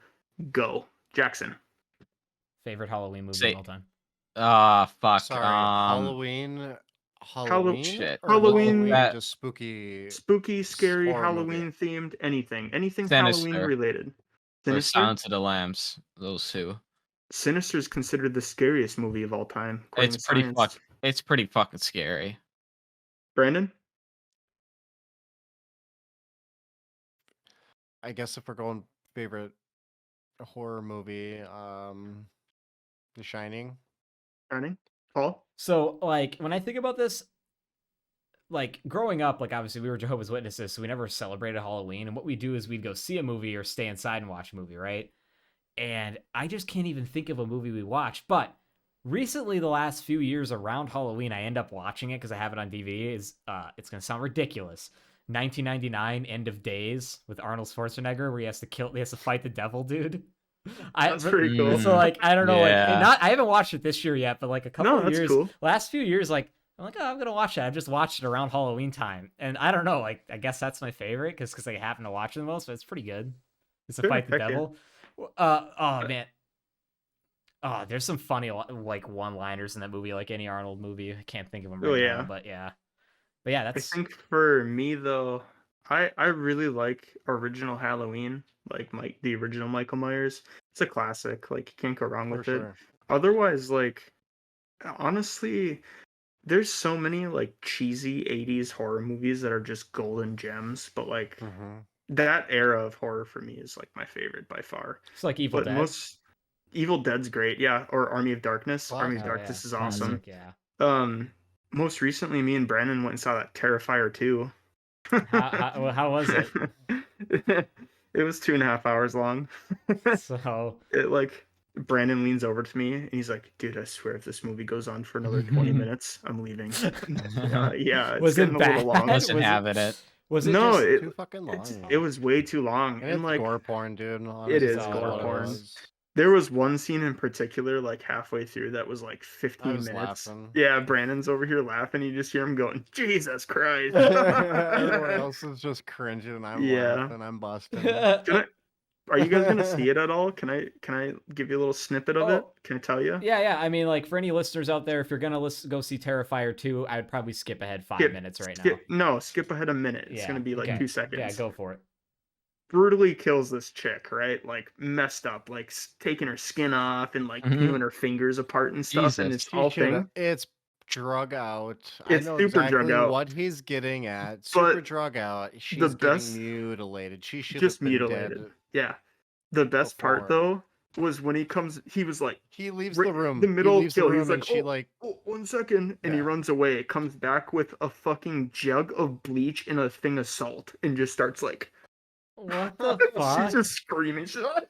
Go, Jackson. Favorite Halloween movie Say- of all time. Fuck. Sorry, Halloween. Shit. Or Halloween- That- just spooky. Spooky, scary, horror movie. Halloween themed, anything Sinister. Halloween related. Or Sinister. Silence of the Lambs. Those two. Sinister is considered the scariest movie of all time. According It's to pretty science. It's pretty fucking scary. Brandon. I guess if we're going favorite horror movie, The Shining. Shining. Paul. So, like, when I think about this, like, growing up, like, obviously we were Jehovah's Witnesses, so we never celebrated Halloween. And what we do is we'd go see a movie or stay inside and watch a movie, right? And I just can't even think of a movie we watched. But recently, the last few years around Halloween, I end up watching it because I have it on DVD. It's going to sound ridiculous. 1999 End of Days with Arnold Schwarzenegger, where he has to fight the devil, dude. That's pretty cool. So like I don't know, Yeah. I haven't watched it this year yet, but like a couple No, of that's years, cool. last few years, like I'm like, oh, I'm gonna watch it. I've just watched it around Halloween time, and I don't know, like I guess that's my favorite because I happen to watch it the most, but it's pretty good. It's to Sure, fight the heck yeah. devil. Oh man. Oh, there's some funny like one-liners in that movie, like any Arnold movie. I can't think of them right Oh, now, yeah. but yeah, I that's think for me though, I really like original Halloween, like the original Michael Myers. It's a classic. Like you can't go wrong For with it. sure. Otherwise, like honestly, there's so many like cheesy 80s horror movies that are just golden gems, but like Mm-hmm. that era of horror for me is like my favorite by far. it's like Evil But Dead. most Evil Dead's great, yeah, or Army of Darkness. Army of Classic. Darkness is Classic, awesome. yeah. Most recently, me and Brandon went and saw that Terrifier 2. How was it? It was 2.5 hours long. So It like Brandon leans over to me and he's like, "Dude, I swear if this movie goes on for another 20 minutes, I'm leaving." Yeah, it's Was it getting a little bad? long. Wasn't Was it- having it. Was it No, just it- Too fucking long. It was way too long, And and it's like gore porn, dude. it honestly, is that's gore what it porn. was. there was one scene in particular, like halfway through, that was like I 15 was minutes. laughing. Yeah, Brandon's over here laughing. You just hear him going, "Jesus Christ!" Everyone else is just cringing, and I'm Yeah. laughing. I'm busting. Are you guys gonna see it at all? Can I give you a little snippet of it? Oh. Can I tell you? Yeah. I mean, like for any listeners out there, if you're gonna go see Terrifier 2, I would probably skip ahead 5 minutes right now. Skip ahead a minute. It's Yeah, gonna be like okay. 2 seconds. Yeah, go for it. Brutally kills this chick, right? Like messed up, like taking her skin off and like Mhm. peeling her fingers apart and stuff, and Jesus. it's all thing. It's drug out. It's I know super drug exactly out. what he's getting at. Super But drug out. She's the getting best- mutilated. She should Just have been mutilated. dead. Yeah. The best part before. though was when he was like He leaves Right- the room. the middle he of leaves kill, the he's room, and like, she "Oh, like 1 second," and he Yeah. runs away. Comes back with a fucking jug of bleach and a thing of salt, and just starts like What the she's fuck? just screaming. She's like,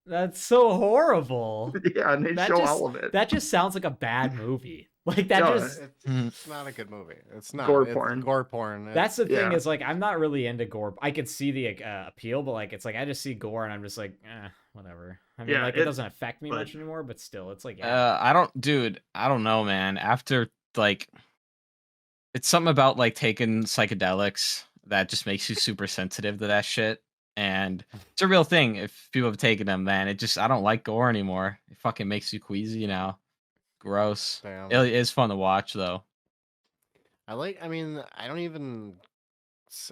That's so horrible. yeah, and they That show just- all of it. That just sounds like a bad movie. Like that No, just it's not a good movie. It's not Gore it's porn. Gore porn. that's the thing Yeah. is like I'm not really into gore. I could see the appeal, but like it's like I just see gore and I'm just like, whatever. I mean, Yeah, like it it- doesn't affect me but- much anymore, but still, it's like yeah. I don't know, man. After like, it's something about like taking psychedelics that just makes you super sensitive to that shit. And it's a real thing. If people have taken them, man, I don't like gore anymore. It fucking makes you queasy now. Gross. Damn. It is fun to watch though. I mean, I don't even.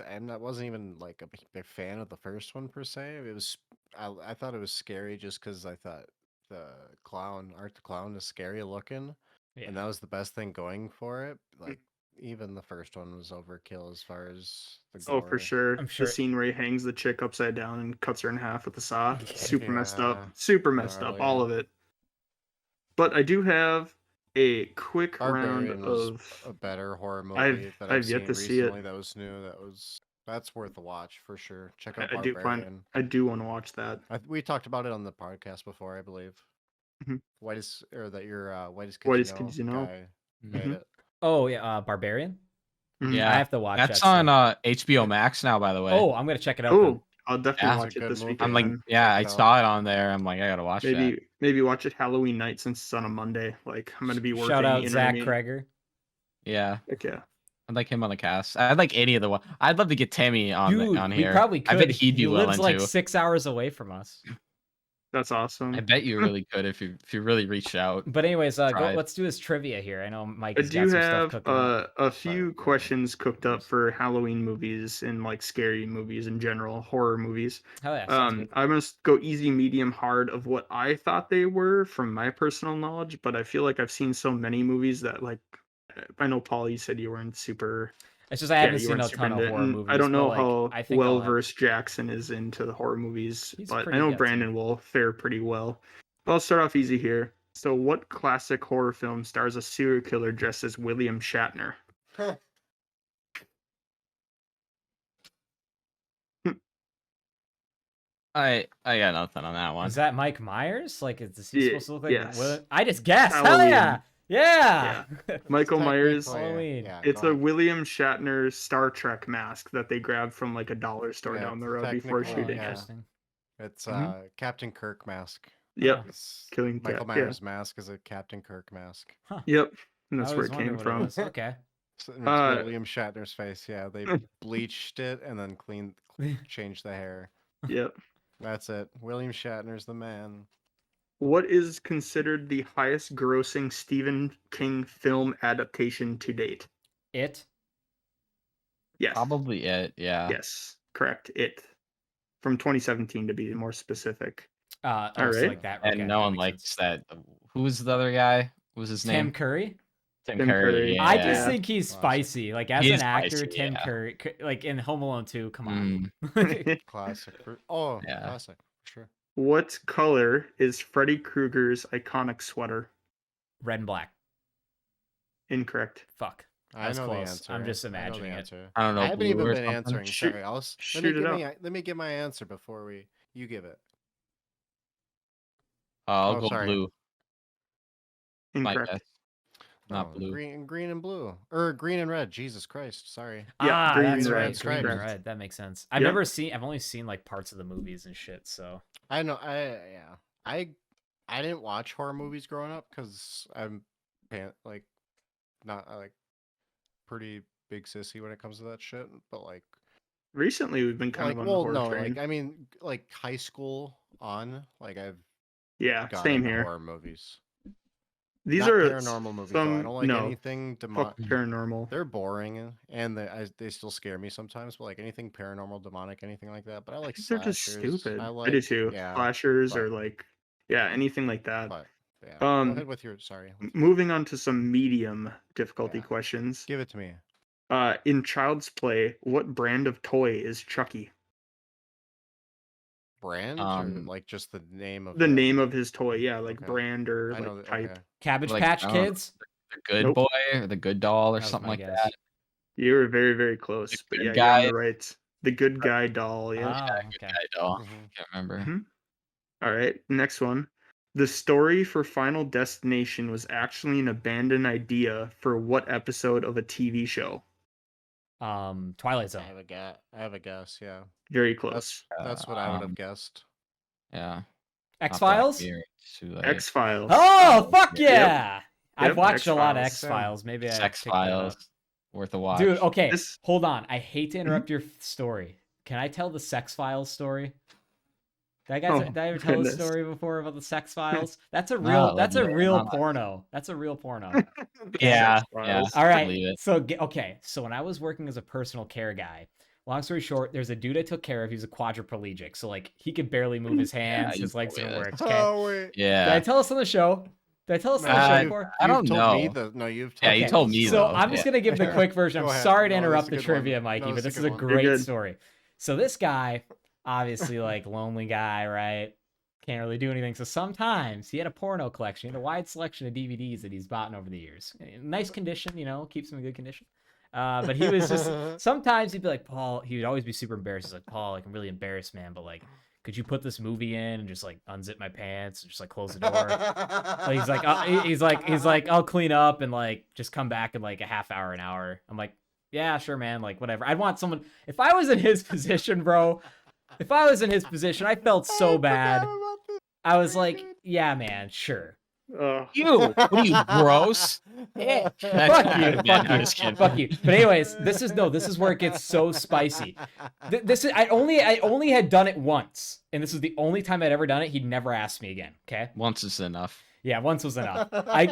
I wasn't even like a big fan of the first one per se. It was. I thought it was scary just because I thought the Art the Clown is scary looking, Yeah. and that was the best thing going for it. Like even the first one was overkill as far as the gore. Oh, for sure. I'm sure- The scene where he hangs the chick upside down and cuts her in half with a saw. Super messed up. Yeah. Super messed up. Gnarly. All of it. But I do have a quick round Barbarian was of. a better horror movie I've- that I've I've yet seen to see it. recently. That was new. That's worth a watch for sure. Check out I do Barbarian. I do want to watch that. We talked about it on the podcast before, I believe. Mhm. Whitest Kids Whitest You Know Kids You Know. guy Mhm. made Mhm. it. Oh yeah, Barbarian. Mhm. Yeah, I have to watch that's that on still. HBO Max now, by the way. Oh, I'm gonna check it out then. Oh, I'll definitely Yeah. watch It's a it good this movie. I'm weekend like, then. yeah, Check I it out. saw it on there. I'm like, I gotta watch that. Maybe watch it Halloween night since it's on a Monday. Like I'm gonna be working. Shout out you know what I Zach mean? Kreger. Yeah, Heck yeah. I'd like him on the cast. I'd like any of the one. I'd love to get Tammy on Dude, on we here. probably I could. bet he'd be He lives willing like to. 6 hours away from us. That's awesome. I bet you really could if you really reached out. But anyways, Tried. let's do this trivia here. I know I Mikey's do got some stuff have cooking up. a few questions cooked up for Halloween movies and like scary movies in general, horror movies. Hell yeah, sounds good. I'm gonna go easy, medium, hard of what I thought they were from my personal knowledge, but I feel like I've seen so many movies that like I know Paul, you said you weren't super. It's just I haven't you seen weren't a super ton of into it, horror and movies. I don't know but, how I think I'll well have... versed Jackson is into the horror movies, He's but I pretty know good, too. Brandon will fare pretty well. I'll start off easy here. So, what classic horror film stars a serial killer dressed as William Shatner? I got nothing on that one. Is that Mike Myers? Like, is he Yeah, supposed to look like? yes. I just guessed. Hell Halloween. yeah! Michael Myers. Halloween. Yeah, It's go a on. William Shatner Star Trek mask that they grabbed from like a dollar store Yeah, down the road before technically, shooting yeah. it. Interesting. It's Mhm. Captain Kirk mask. Yep. It's- Killing Michael cat, yeah. Myers mask is a Captain Kirk mask. Yep. And I that's where always it wondered came what from. was. Okay. So, and it's Uh, William Shatner's face. Yeah, they bleached it and then changed the hair. Yep. That's it. William Shatner's the man. What is considered the highest grossing Stephen King film adaptation to date? It. Yes. Probably it. Yeah. Yes. Correct. It. From 2017 to be more specific. So Alright. like that. Okay, And no that one makes likes sense. that. Who was the other guy? What was his Tim name? Curry. Tim Tim Curry. Curry. Yeah. I just Yeah. think he's Classic. spicy. Like as He an is actor, spicy, Tim yeah. Curry, like in Home Alone 2. Come on. Classic. Oh, Yeah. classic. For sure. What color is Freddy Krueger's iconic sweater? Red and black. Incorrect. Fuck. I That's know close. the answer. I'm just I know the imagining it. answer. I don't know. I haven't blue even or been something. answering. Shoot- Sorry, let shoot it me get my answer before you give it. I'll Oh, go sorry. blue. My Incorrect. guess. Not Oh, blue. Green and blue. Or green and red. Jesus Christ. Sorry. Yeah, green That's and right. red, Green and correct. red. That makes sense. I've Yep. never seen. I've only seen like parts of the movies and shit. So I know. I didn't watch horror movies growing up because I'm like not like pretty big sissy when it comes to that shit. But like Recently, we've been kind like of on the horror train. like I mean like high school on like I've Yeah, got same into here. horror movies. These Not are paranormal movies. Though. I some don't like no. anything Fuck paranormal. They're boring and they still scare me sometimes. But like anything paranormal, demonic, anything like that. But I like They're just slashers. stupid. I I like do too. yeah. Slashers or but- like anything like that. But yeah, go Um, ahead with your sorry. Moving on to some medium difficulty Yeah. questions. Give it to me. In Child's Play, what brand of toy is Chucky? Brand or like just the name of The him? name of his toy, yeah, like Okay. brand or I know like that, type. okay. Cabbage Like, Patch I don't know. Kids. The good Nope. boy or the good doll or That was something my like guess. that. You were very, very close, The but good yeah, you're guy. on the right. The good guy doll, yeah. Oh, Good okay. guy doll. Mhm. Can't remember. Mhm. All right, next one. The story for Final Destination was actually an abandoned idea for what episode of a TV show? Twilight I Zone. have a guess. Yeah, Very close. that's what I would have guessed. Yeah. X Files. X Files. Oh fuck Yep. yeah! I've Yep, watched a lot of X-Files. X Files. Maybe I Sex picked that up. Files. Worth a watch. Dude, okay, This- hold on. I hate to interrupt your story. Can I tell the Sex Files story? Did I ever tell goodness. a story before about the Sex Files? That's a No, real. That's a no, real not much. porno. That's a real porno. The Yeah, Sex yeah. Files. All right. believe it. So okay. So when I was working as a personal care guy, long story short, there's a dude I took care of. He was a quadriplegic, so like he could barely move his hands. you His legs told me didn't this. work. Okay. Oh wait. Did I Yeah. tell us on the show? Did I tell us on the Uh, show before? I don't You've told me know. the you've told Yeah, you me told the me, So though. story. I'm just gonna give the Yeah. quick version. Go I'm ahead. sorry to No, interrupt that's a the good trivia, one. Mikey, No, but that's this a is a good one. You're great good. story. So this guy, obviously like lonely guy, right? Can't really do anything. So sometimes he had a porno collection, he had a wide selection of DVDs that he's bought over the years. Nice condition, keeps him in good condition. But he was just sometimes he'd be like, Paul, he would always be super embarrassed. He's like, Paul, like I'm really embarrassed, man, but like, could you put this movie in and just like unzip my pants and just like close the door? Like, he's like, I'll clean up and like just come back in like a half hour, an hour. I'm like, yeah, sure, man. Like, whatever. I'd want someone. If I was in his position, bro. If I was in his position, I felt so bad. I was like, yeah, man, sure. You, what are you, gross? Yeah. That's Fuck kinda you, bad. fuck I'm you, just kidding. fuck you. But anyways, this is where it gets so spicy. This is I only had done it once, and this was the only time I'd ever done it. He'd never asked me again. Okay. Once is enough. Yeah, once was enough.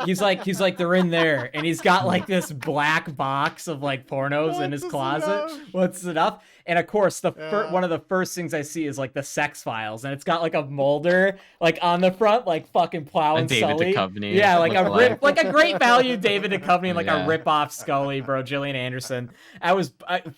He's like they're in there, and he's got like this black box of like pornos in his closet. What's enough? And of course, one of the first things I see is like the sex files, and it's got like a Mulder like on the front, like fucking plowing David Scully. Duchovny Yeah, like a look-alike. like a great value David Duchovny, and like Yeah. a rip off Scully, bro. Gillian Anderson.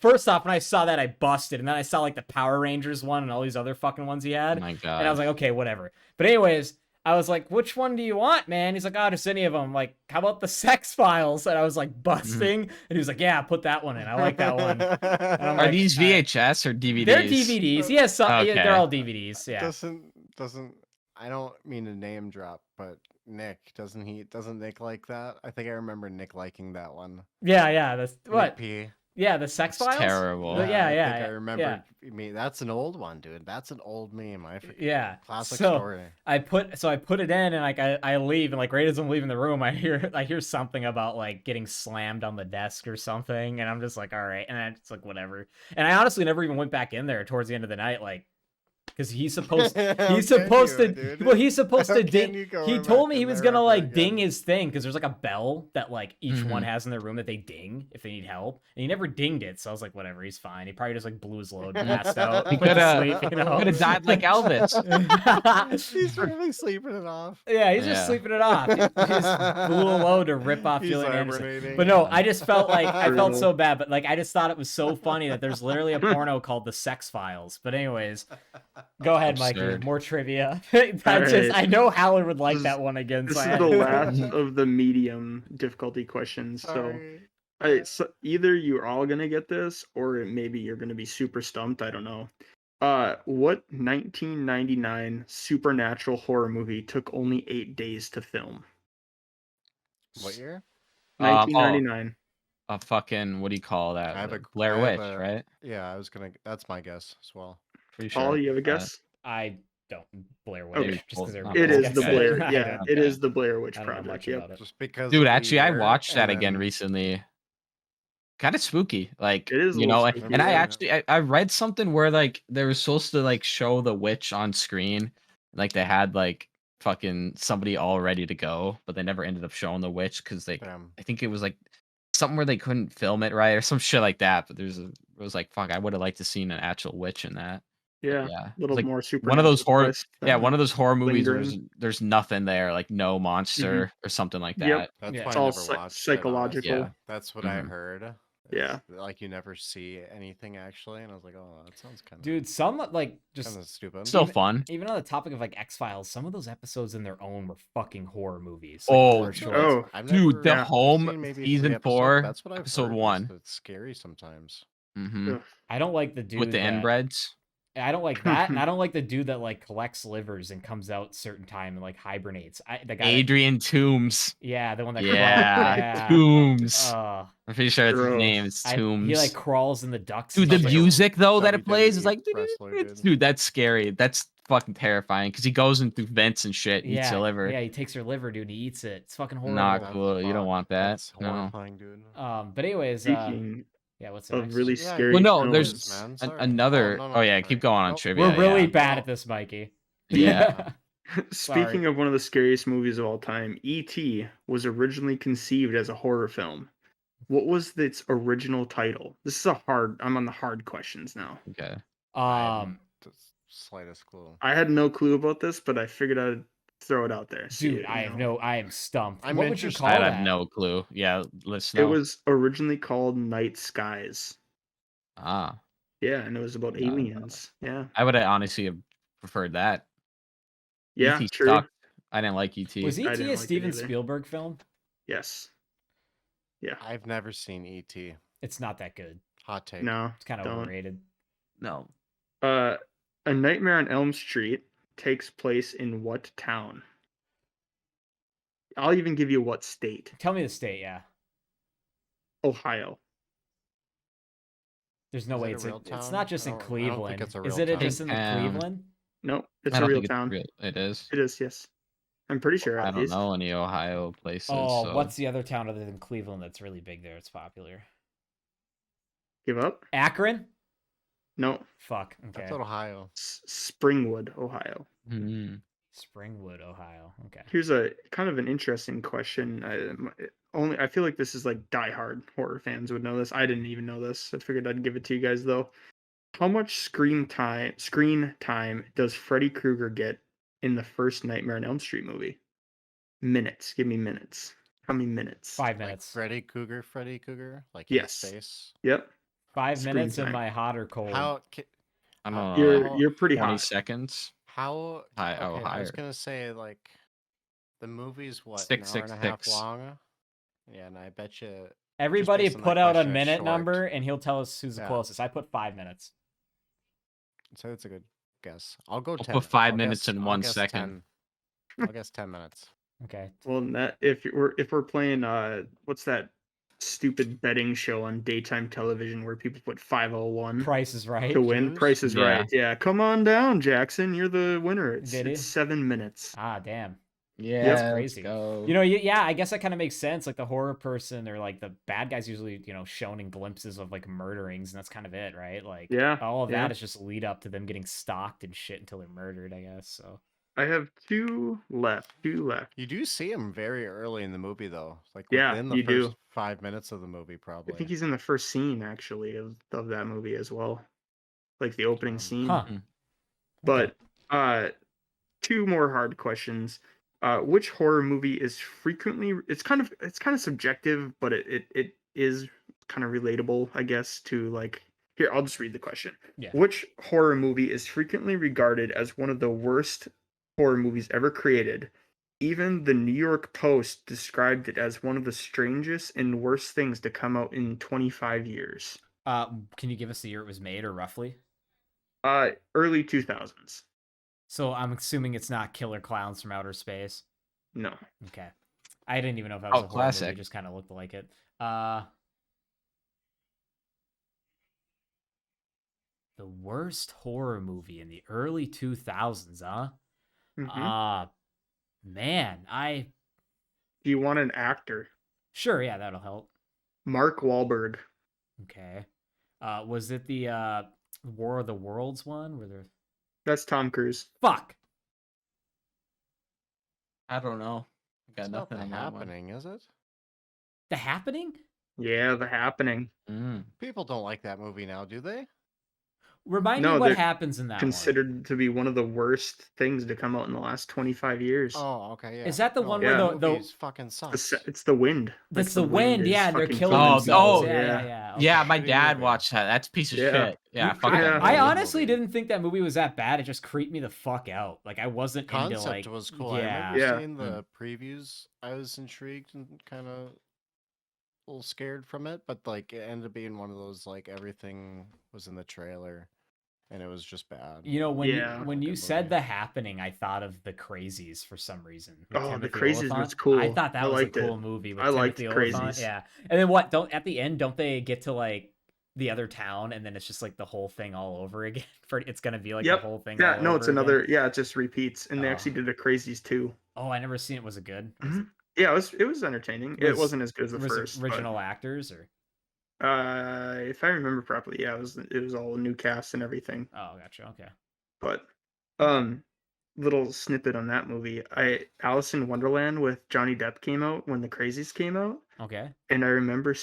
First off, when I saw that, I busted, and then I saw like the Power Rangers one and all these other fucking ones he had, Oh my God. and I was like, okay, whatever. But anyways. I was like, which one do you want, man? He's like, oh, just any of them. I'm like, how about the sex files? And I was like busting. And he was like, yeah, put that one in. I like that one. Are like, these VHS or DVDs? They're DVDs. He has some. Okay. They're all DVDs. Yeah. Doesn't I don't mean to name drop, but Nick, doesn't Nick like that? I think I remember Nick liking that one. Yeah. That's what? Nick P. Yeah, the sex It's files. terrible. I think I remember. Yeah. That's an old one, dude. That's an old meme. I forget. Yeah. Classic So, story. I put it in, and like I leave, and like right as I'm leaving the room, I hear something about like getting slammed on the desk or something, and I'm just like, all right, and it's like whatever. And I honestly never even went back in there towards the end of the night, like. Because he's supposed to ding. He told me he was gonna like ding his thing because there's like a bell that like each one has in their room that they ding if they need help, and he never dinged it. So I was like, whatever, he's fine. He probably just like blew his load, passed out, He went could to sleep. You know, have died like Elvis. He's really sleeping it off. Yeah, he's just sleeping it off. He just blew a load to rip off Gillian Anderson. hibernating. But no, I just felt like I felt so bad. But like I just thought it was so funny that there's literally a porno called The Sex Files. But anyways, go ahead, Mikey. Absurd. More trivia. Right. I know Howard would like This- that one again. This So is I the had- last of the medium difficulty questions. So either you're all gonna get this, or maybe you're gonna be super stumped. I don't know. What 1999 supernatural horror movie took only 8 days to film? What year? 1999. A fucking, what do you call that? I have a- Blair I have Witch, a- right? Yeah, that's my guess as well. Pretty sure. Paul, you have a guess? I don't Blair Witch Okay. just because Well, It is the Okay. Blair. I Yeah, don't- it is the Blair Witch I don't know Project. much Yep. about it. Just because. Dude, of the actually, I year, watched that and again then- recently. Kind of spooky, like It is a you little know. spooky, And I yeah. actually, I read something where like they were supposed to like show the witch on screen, like they had like fucking somebody all ready to go, but they never ended up showing the witch because they, Damn. I think it was like something where they couldn't film it right or some shit like that. But it was like fuck, I would have liked to seen an actual witch in that. Yeah, Yeah, a little like more super. one of those horror, one of those horror movies where lingering. there's nothing there, like no monster or something like that. Yep. That's Yeah. why It's I all never watched it, honestly. psychological. Yeah. That's what I Mhm. heard. Yeah. Like you never see anything actually, and I was like, oh, that sounds kind of Dude, some like just kind of stupid. Still fun. even on the topic of like X-Files, some of those episodes in their own were fucking horror movies. Oh, horror shorts. Oh, I've dude, never the Yeah. Home seen maybe season 3 episodes. 4, That's what I've episode heard, 1. It's scary sometimes. Mm-hmm. Ugh. I don't like the dude With the that- inbreds. I don't like that, and I don't like the dude that like collects livers and comes out certain time and like hibernates. The guy, Adrian Toomes. yeah, the one that Yeah, Toomes. Uh, I'm pretty sure his Gross. name is Toomes. he like crawls in the ducks. Dude, and the stuff, like- music though that it plays is WWE like, wrestler, dude. dude, that's scary. That's fucking terrifying because he goes in through vents and shit, eats yeah, a liver. yeah, he takes her liver, dude, and he eats it. It's fucking horrible. Not That's cool. You don't fucked. want that. That's No. horrifying, dude. But anyways, Speaking yeah, what's the of next really one? Yeah, scary. Well, no, films, there's man, sorry. another. Oh, no, Oh yeah, sorry. keep going on Nope. trivia. We're really yeah. bad at this, Mikey. Yeah. Speaking Sorry. of one of the scariest movies of all time, E.T. was originally conceived as a horror film. What was its original title? This is I'm on the hard questions now. Okay. I haven't the slightest clue. I had no clue about this, but I figured I'd throw it out there. see Dude, it, I you have know. I am stumped. I'm What would you interested. call I that? have no clue. Yeah, let's It know. was originally called Night Skies. Ah, Yeah, and it was about No. aliens. Yeah. I would have honestly have preferred that. Yeah, E.T. true. sucked. I didn't like E.T. Was I E.T. didn't a like it Steven either. Spielberg film? Yes. Yeah. I've never seen E.T. It's not that good. Hot take. No. It's kind of Don't. overrated. No. A Nightmare on Elm Street takes place in what town? I'll even give you what state. Tell me the state, yeah. Ohio. There's no Is way it a it's real it's town? not just in I don't think Cleveland. it's a Is real it town. just in the Cleveland? No, it's I a don't real think town. it's real. It is. It is, yes. I'm pretty sure I at don't least. know any Ohio places. Oh, So. what's the other town other than Cleveland that's really big there? It's popular. Give up? Akron? No. Fuck. Okay. That's Ohio. Springwood, Ohio. Hmm. Springwood, Ohio. Okay. Here's a kind of an interesting question. I feel like this is like diehard horror fans would know this. I didn't even know this. I figured I'd give it to you guys though. How much screen time does Freddy Krueger get in the first Nightmare on Elm Street movie? Minutes. Give me minutes. How many minutes? 5 Like minutes. Freddy Krueger, like Yes. his face. Yep. 5 Screen minutes. Am time. I hot or cold? I don't know. You're pretty 20 hot. seconds. How? Hi- oh, Okay, I was higher. gonna say like, the movie's what, Six, an hour six, and a half six. long? Yeah, and I bet you. Everybody based on put that out a question, minute short. number, and he'll tell us who's the Yeah. closest. I put 5 minutes. So that's a good guess. I'll go 10. put 5 I'll minutes guess- and I'll 1 guess second. 10. I'll guess 10 minutes. Okay. Well, if we're playing what's that stupid betting show on daytime television where people put 501 Price is right. to win? Jews? Price is Yeah. right. Yeah, come on down, Jackson. You're the winner. Did he? It's 7 minutes. Ah, damn. Yeah, That's let's crazy. go. You know, yeah, I guess that kind of makes sense. Like the horror person or like the bad guys usually, shown in glimpses of like murderings, and that's kind of it, right? Like Yeah, all of yeah. that is just lead up to them getting stalked and shit until they're murdered, I guess. So I have two left. You do see him very early in the movie, though. Like Yeah, within the you first do. 5 minutes of the movie, I probably. think he's in the first scene actually of that movie as well, like the opening scene. Huh. But two more hard questions. Which horror movie is frequently? It's kind of subjective, but it is kind of relatable, I guess. To like here, I'll just read the question. Yeah. Which horror movie is frequently regarded as one of the worst horror movies ever created? Even the New York Post described it as one of the strangest and worst things to come out in 25 years. Can you give us the year it was made or roughly? Early 2000s. So I'm assuming it's not Killer Clowns from Outer Space. No. Okay. I didn't even know if that was a horror classic. movie. It just kind of looked like it. The worst horror movie in the early 2000s, huh? Mhm. Man, Do you want an actor? Sure, yeah, that'll help. Mark Wahlberg. Okay. Was it the War of the Worlds one? Where there... That's Tom Cruise. Fuck! I don't know. I got It's not nothing The on that one. Happening, is it? The Happening? Yeah, The Happening. People don't like that movie now, do they? Remind No, me what they're happens in that one. Considered to be one of the worst things to come out in the last 25 years. Oh, okay, yeah. Is that the one where Yeah. the movies fucking sucks. It's the wind. That's Like, the wind, is yeah, and they're fucking killing Oh, themselves. oh, Yeah. Okay. Yeah, my Shitty dad movie. watched that. That's a piece of Yeah. shit. Yeah, fuck Yeah. that. I movie. honestly movie. didn't think that movie was that bad. It just creeped me the fuck out. Like I wasn't into Concept like was cool. Yeah. I remember Yeah. seeing the previews. I was intrigued and kind of a little scared from it, but like it ended up being one of those like everything was in the trailer, and it was just bad. You know, when Yeah. you when Good you said movie. The Happening, I thought of The Crazies for some reason. with Oh, The Timothy Crazies was Olyphant. cool. I thought that I was a liked it. cool movie with I liked Timothy Olyphant. Crazies. Yeah. And then what? At the end, don't they get to like the other town, and then it's just like the whole thing all over again? It's gonna be like Yep. the whole thing. Yeah, all no, it's over again? another. Yeah, it just repeats, and they Oh. actually did a Crazies too. Oh, I never seen it. Was it good? Was Mhm. Yeah, it was entertaining. It Was- wasn't as good as the it, was first. it but, original actors or? if I remember properly, yeah, it was all new cast and everything. Oh, gotcha. Okay. But little snippet on that movie. Alice in Wonderland with Johnny Depp came out when The Crazies came out, Okay. and I remember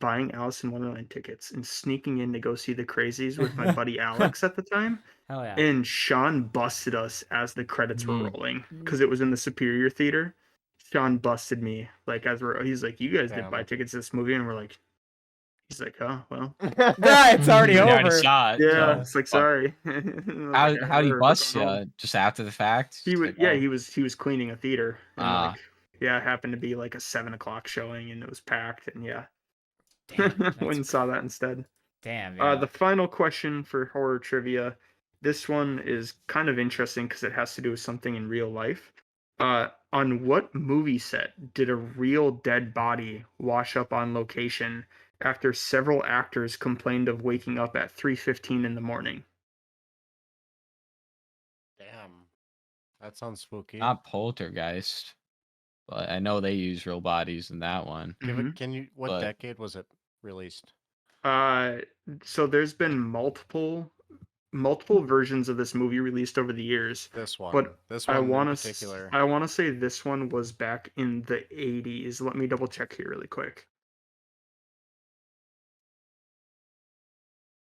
buying Alice in Wonderland tickets and sneaking in to go see The Crazies with my buddy Alex at the time. Hell yeah. And Sean busted us as the credits were Mm. rolling because it was in the Superior Theater. Sean busted me like he's like, "You guys did Damn. buy tickets to this movie," and we're like, he's like, "Oh well, Nah, it's already You over. already saw it. yeah." so It's like, fuck. sorry. How do you bust you? Just after the fact? He Just would, like, yeah, oh. he was cleaning a theater, and Ah. like, yeah, it happened to be like a 7 o'clock showing, and it was packed, and yeah, Damn, went and saw that instead. damn. Yeah. The final question for horror trivia This one is kind of interesting because it has to do with something in real life. On what movie set did a real dead body wash up on location after several actors complained of waking up at 3:15 in the morning? Damn. That sounds spooky. Not Poltergeist, but I know they use real bodies in that one. Mhm. What But- decade was it released? So there's been multiple versions of this movie released over the years. This one. But This I one in want particular. to say this one was back in the 80s. Let me double check here really quick.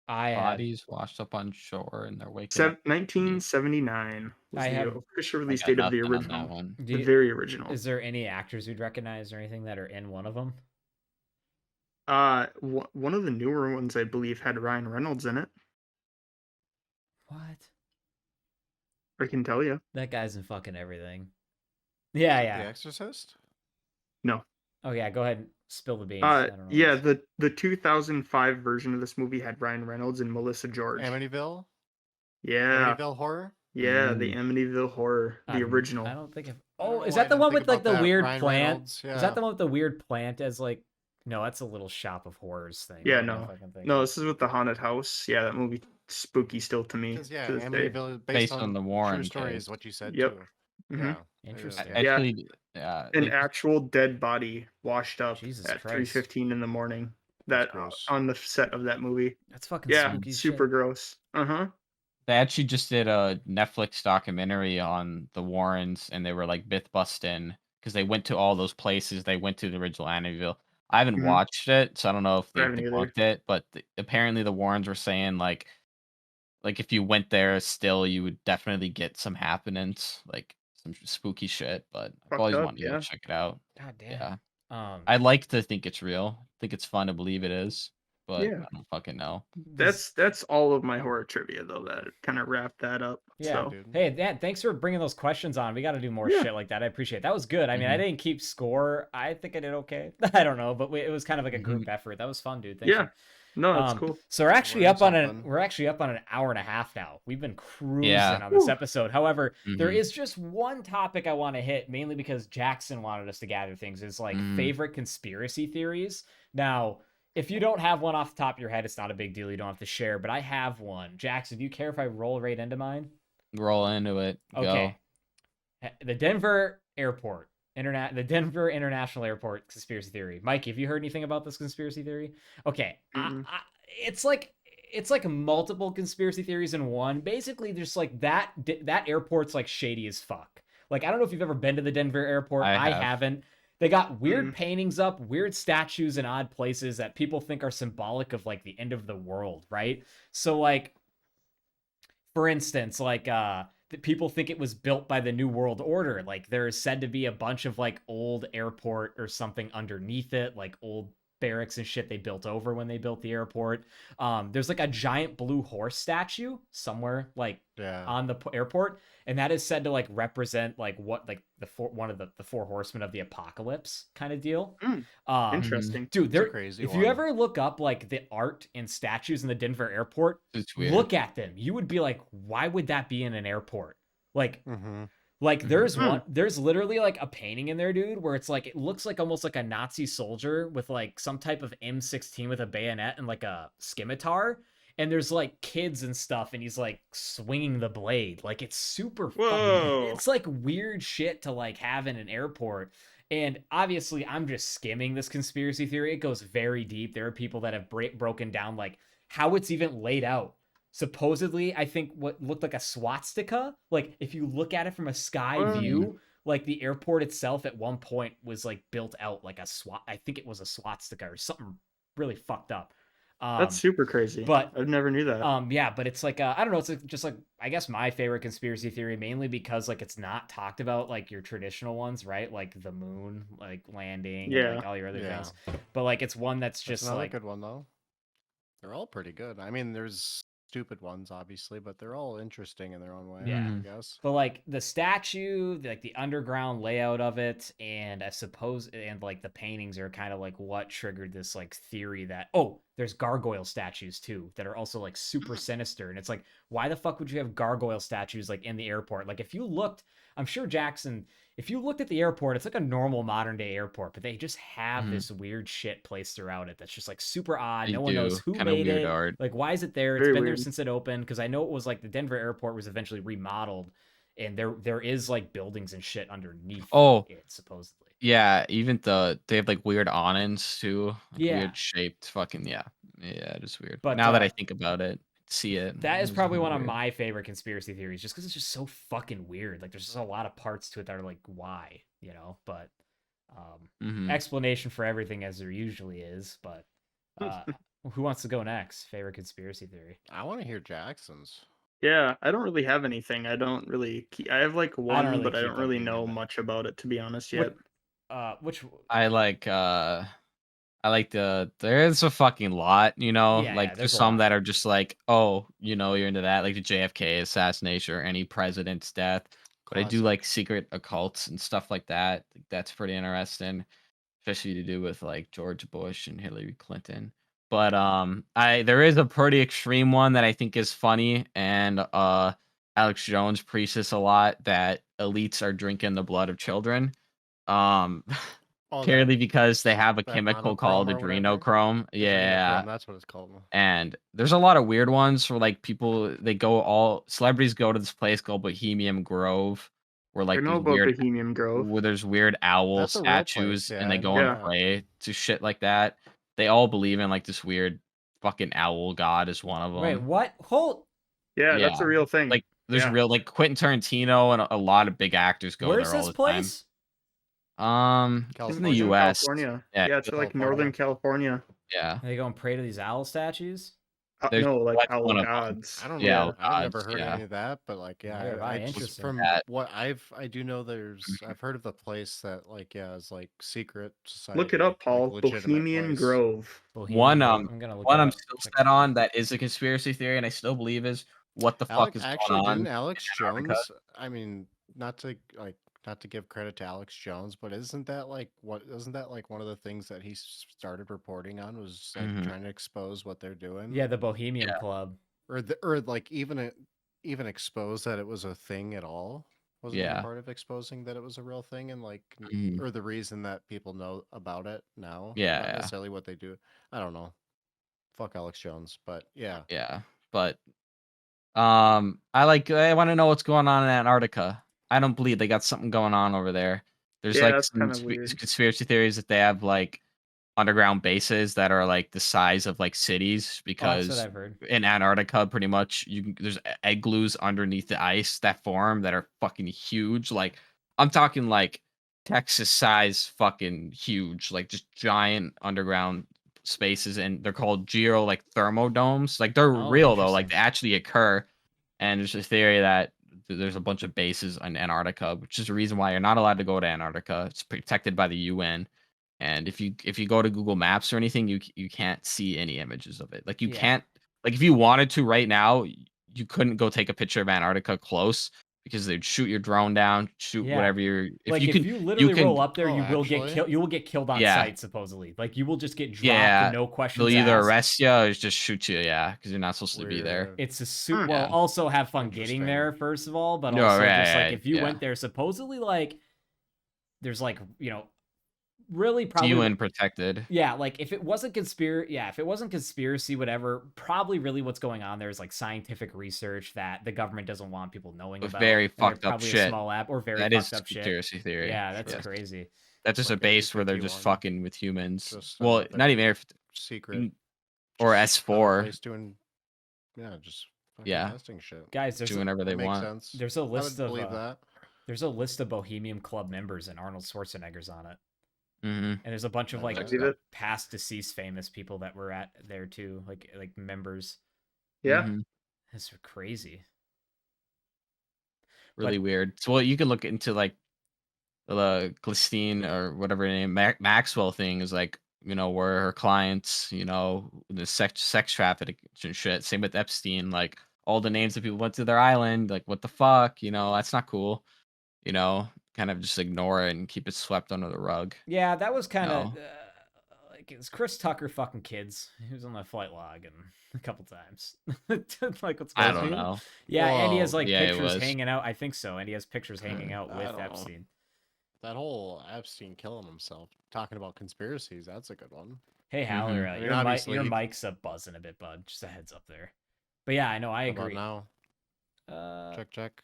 I had Bodies washed up on shore and they're waking up. 1979 was I the have- official I release got date of the nothing on that original. one. The very original. Is there any actors you'd recognize or anything that are in one of them? One of the newer ones I believe had Ryan Reynolds in it. What? I can tell you. That guy's in fucking everything. Yeah, The yeah. Exorcist? No. Oh yeah, go ahead and spill the beans. I don't know Yeah, this. the 2005 version of this movie had Ryan Reynolds and Melissa George. Amityville? Yeah. Amityville Horror? Yeah, the Amityville Horror, the original. I don't think I've. I don't Oh, know is why I that the didn't one think with like about the that. weird Ryan plant? Reynolds, Is yeah. that the one with the weird plant as like? No, that's a little shop of horrors thing. Yeah, What am I no. fucking thinking? No, this is with the haunted house. Yeah, that movie spooky still to me Because, yeah, to this day. Amityville is Based on the Warren true story case. is what you said, Yep. too. Mhm. Yeah. it is, Interesting. yeah. Yeah. Actually, An actual dead body washed up Jesus at Christ. 3:15 in the morning. That's That gross. on the set of that movie. That's fucking Yeah, spooky super shit. gross. Uh-huh. they actually just did a Netflix documentary on the Warrens, and they were like myth busting because they went to all those places. They went to the original Amityville. I haven't Mhm. watched it, so I don't know if I they haven't either. debunked it. But apparently, the Warrens were saying like if you went there, still you would definitely get some happenings, like some spooky shit. But I've Fucked always up, wanted to go yeah. check it out. God damn. Yeah, Um, I'd like to think it's real. I think it's fun to believe it is, but Yeah. I don't fucking know. That's all of my horror trivia though. That kind of wrapped that up. Yeah, So dude. Hey, Dan, thanks for bringing those questions on. We got to do more Yeah. shit like that. I appreciate it. That was good. I mean, I Mhm. didn't keep score. I think I did okay. I don't know, but it was kind of like a group effort. That was fun, dude. Thank Yeah. you. No, that's cool. So we're actually Learned up on something. we're actually up on an hour and a half now. We've been cruising Yeah. on this Whew. episode. However, there Mhm. is just one topic I want to hit, mainly because Jackson wanted us to gather things, is like favorite conspiracy theories. Now, if you don't have one off the top of your head, it's not a big deal. You don't have to share, but I have one. Jackson, do you care if I roll right into mine? Roll into it. Okay. The Denver Airport. The Denver International Airport conspiracy theory. Mikey, have you heard anything about this conspiracy theory? Okay, it's like multiple conspiracy theories in one. Basically, just like that airport's like shady as fuck. Like I don't know if you've ever been to the Denver airport. I have. haven't. They got weird paintings up, weird statues in odd places that people think are symbolic of like the end of the world, right? So like, for instance, like that people think it was built by the New World Order. Like there is said to be a bunch of like old airport or something underneath it, like old barracks and shit they built over when they built the airport. There's like a giant blue horse statue somewhere like on the airport, and that is said to like represent like what like one of the four horsemen of the apocalypse kind of deal. Interesting. Dude, It's a crazy if one. you ever look up like the art and statues in the Denver airport, It's weird. look at them. You would be like, why would that be in an airport? Like, Mm-hmm. like there's literally like a painting in there, dude, where it's like it looks like almost like a Nazi soldier with like some type of M16 with a bayonet and like a scimitar. And there's like kids and stuff, and he's like swinging the blade. Like it's super Whoa. it's like weird shit to like have in an airport. And obviously, I'm just skimming this conspiracy theory. It goes very deep. There are people that have broken down like how it's even laid out. Supposedly, I think what looked like a swastika. Like if you look at it from a sky view, like the airport itself at one point was like built out like a I think it was a swastika or something really fucked up. That's super crazy. But I never knew that. yeah, but it's like I don't know, it's like, just like I guess my favorite conspiracy theory, mainly because like it's not talked about like your traditional ones, right? Like the moon, like landing, and like all your other things. But like it's one that's just another like good one though. They're all pretty good. I mean, there's stupid ones, obviously, but they're all interesting in their own way. Yeah. I guess. But like the statue, like the underground layout of it, and I suppose, and like the paintings are kind of like what triggered this like theory that, oh, there's gargoyle statues too that are also like super sinister. And it's like, why the fuck would you have gargoyle statues like in the airport? Like if you looked, I'm sure Jackson, if you looked at the airport, it's like a normal modern day airport, but they just have this weird shit placed throughout it that's just like super odd. They No one knows do. who Kind of made weird it. art. Like, why is it there? It's Very been there weird. since it opened, because I know it was like the Denver airport was eventually remodeled, and there is like buildings and shit underneath Oh, it supposedly. yeah. Even they have like weird awnings too, like Yeah. weird shaped. Fucking yeah. It is weird. But Now that I think about it, see it. that is it's probably one of weird. my favorite conspiracy theories, just because it's just so fucking weird. Like there's just a lot of parts to it that are like, why, you know? But explanation for everything as there usually is. But who wants to go next? Favorite conspiracy theory? I want to hear Jackson's. Yeah, I don't really have anything. I don't really. I have like one, really but I keep don't up really either, know but- much about it, to be honest yet. Which I like there's a fucking lot, you know, Yeah, like yeah, there's there's a some lot. that are just like, oh, you know, you're into that, like the JFK assassination or any president's death. But I do Classic. like secret occults and stuff like that. That's pretty interesting, especially to do with like George Bush and Hillary Clinton. But there is a pretty extreme one that I think is funny, and Alex Jones preaches a lot that elites are drinking the blood of children. Um Oh, Purely because they have a that chemical monochrome called or whatever? adrenochrome. Yeah. Adrenochrome, that's what it's called. And there's a lot of weird ones where like celebrities go to this place called Bohemian Grove, where I like know about Bohemian Grove. there's weird owl That's a real place, statues and they yeah, go yeah. and pray to shit like that. They all believe in like this weird fucking owl god is one of them. wait, what? Hold. Yeah, that's Yeah. a real thing. Like there's Yeah. real like Quentin Tarantino and a lot of big actors go Where's there all this the time. place? It's in the California? US. California. Yeah, Yeah, it's like California. Northern California. yeah. They go and pray to these owl statues. There's No, like that's owl one of 'em. gods. I don't Yeah, know. I've never gods, heard yeah. any of that, but like, yeah, Neither have I. I just Interesting. from That- what I do know I've heard of the place that like, yeah, is like secret society. Look it up, like, Paul. legitimate Bohemian place. Grove. One I'm gonna look one it I'm up. still Check set it out. on that is a conspiracy theory, and I still believe is what the fuck is Actually, going on. didn't Alex Antarctica? Jones? I mean, not to give credit to Alex Jones, but isn't that like one of the things that he started reporting on was like Mhm. trying to expose what they're doing? Yeah, the Bohemian Yeah. Club. or like even expose that it was a thing at all. Wasn't he Yeah. part of exposing that it was a real thing and like Mhm. or the reason that people know about it now? Yeah, Not yeah. necessarily what they do. I don't know. Fuck Alex Jones, but yeah. Yeah, but I want to know what's going on in Antarctica. I don't believe they got something going on over there. There's Yeah, like that's some kinda weird. conspiracy theories that they have like underground bases that are like the size of like cities Oh, that's what because I've heard. in Antarctica, pretty much there's igloos underneath the ice that form that are fucking huge. Like I'm talking like Texas size fucking huge, like just giant underground spaces, and they're called like thermodomes. Like they're Oh, real though, like they interesting. actually occur. And there's a theory that there's a bunch of bases in Antarctica, which is the reason why you're not allowed to go to Antarctica. It's protected by the UN. And if you go to Google Maps or anything, you can't see any images of it. Like you Yeah. can't like if you wanted to right now, you couldn't go take a picture of Antarctica close because they'd shoot your drone down, shoot Yeah. whatever you're Like you if can you literally can roll up there, Oh, you will get actually? killed. You will get killed on Yeah. sight, supposedly. Like you will just get dropped Yeah, and no they'll questions either asked. arrest you or just shoot you, yeah, because you're not supposed to be there. Weird. It's a super. Hmm. Well, Yeah. also have fun getting Interesting. there first of all, but No, also right, just like right, if you yeah. went there, supposedly like there's like really probably UN protected. yeah, like if it wasn't conspiracy, whatever, probably really what's going on there is like scientific research that the government doesn't want people knowing With about. very and they're fucked up probably a shit. small lab or very That is fucked up shit. conspiracy theory. Yeah, that's Yes. crazy. That's just a Like base where they're Area just 51. fucking with humans. Just Well, another not even Area 50 secret or just another S4 place doing just fucking Yeah. testing shit. Guys, do whatever they That makes want. sense. there's a I would list of believe that. there's a list of Bohemian Club members and Arnold Schwarzenegger's on it. Hmm. And there's a bunch of I like believe it. past deceased famous people that were at there too, like members. Yeah. Mm-hmm. That's crazy. Really But- weird. So, well, you can look into like the Glistine or whatever her name Maxwell thing is like were her clients, the sex trafficking and shit. Same with Epstein, like all the names that people went to their island, like what the fuck, that's not cool. Kind of just ignore it and keep it swept under the rug. Yeah, that was kind of No. like it was Chris Tucker fucking kids. He was on my flight log and a couple times. Like what's I going don't on? know. Yeah, and he has Whoa. like Yeah, it pictures was. hanging out. I think so, and he has pictures hanging out I with don't know. Epstein. That whole Epstein killing himself, talking about conspiracies, that's a good one. Hey, Haller, Mhm. I mean, your obviously your he- mic's up buzzing a bit, bud. Just a heads up there. But yeah, I know, I How about agree. now? Check.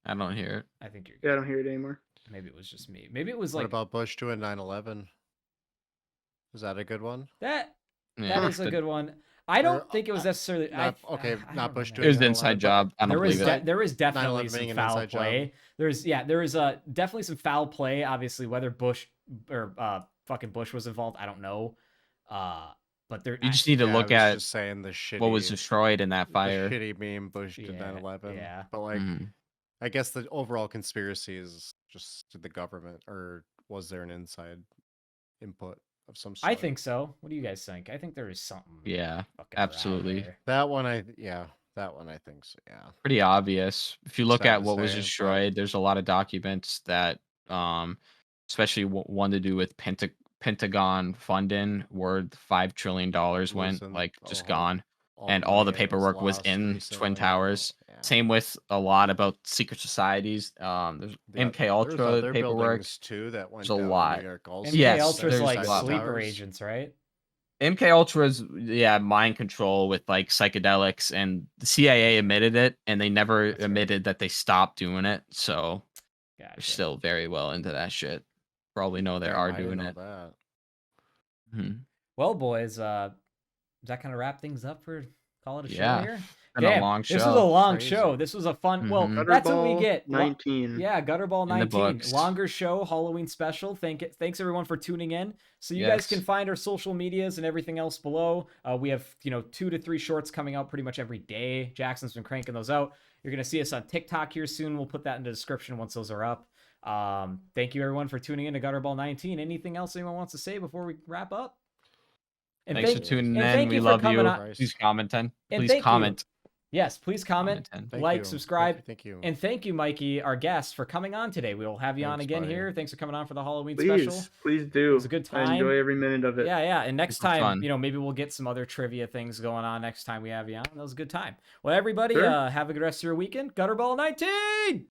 I don't hear it. I think you're Yeah, I good. don't hear it anymore. Maybe it was just me. Maybe it was What like about Bush doing 9/11? Is that a good one? that. Yeah, That is a but good one. I don't Or, think it was necessarily. not I not don't Bush know, it doing was an man. 9/11, inside but job. I don't There is believe it. there is definitely 9/11 some being an foul inside play. job. There is definitely some foul play. Obviously, whether Bush or fucking Bush was involved, I don't know. But there, You just need to Yeah, I look was at just saying the shitty, what was destroyed in that the fire. shitty meme Bush did Yeah, 9/11. yeah. But like, Mhm. I guess the overall conspiracy is just to the government, or was there an inside input of some sort? I think so. What do you guys think? I think there is something. Yeah, fucking around absolutely. there. that one. That one I think so. Yeah. Pretty obvious. If you look Sad at to what was say, but- destroyed, there's a lot of documents that, especially one to do with Pentagon funding, worth $5 trillion went Losing like just all- gone, all and the all the money that was paperwork was lost in recently, Twin Towers. yeah. Same with a lot about secret societies. There's MK Ultra There's other paperwork. buildings too that went There's a down lot. in New York also. MK Yes, Ultra's there's like a lot. sleeper agents, right? MK Ultra's mind control with like psychedelics, and the CIA admitted it, and they never That's right. admitted that they stopped doing it. So they're Gotcha. still very well into that shit. Probably know they Damn, are I didn't doing know it. that. Mhm. Well, boys, does that kind of wrap things up for call it a show Yeah. here? Been a long This was a show. long Crazy. show. This was a fun. Well, Mhm. that's what we Gutterball get. 19. Yeah, Gutterball In the 19. books. Longer show, Halloween special. Thanks everyone for tuning in. So you guys can Yes. find our social medias and everything else below. We have 2 to 3 shorts coming out pretty much every day. Jackson's been cranking those out. You're gonna see us on TikTok here soon. We'll put that in the description once those are up. Thank you everyone for tuning in to Gutterball 19. Anything else anyone wants to say before we wrap up? And Thanks thank, for tuning and in. thank We you for love coming you. on. Please comment. And Please thank you. comment. Yes, please comment, Thank like, you. subscribe, Thank you. and thank you, Mikey, our guest, for coming on today. We will have you on Thanks, again buddy. here. Thanks for coming on for the Halloween Please, special. please do. It was a good I time. enjoy every minute of it. Yeah. And next Super time, fun. maybe we'll get some other trivia things going on next time we have you on. That was a good time. Well, everybody, Sure. have a good rest of your weekend. Gutterball 19!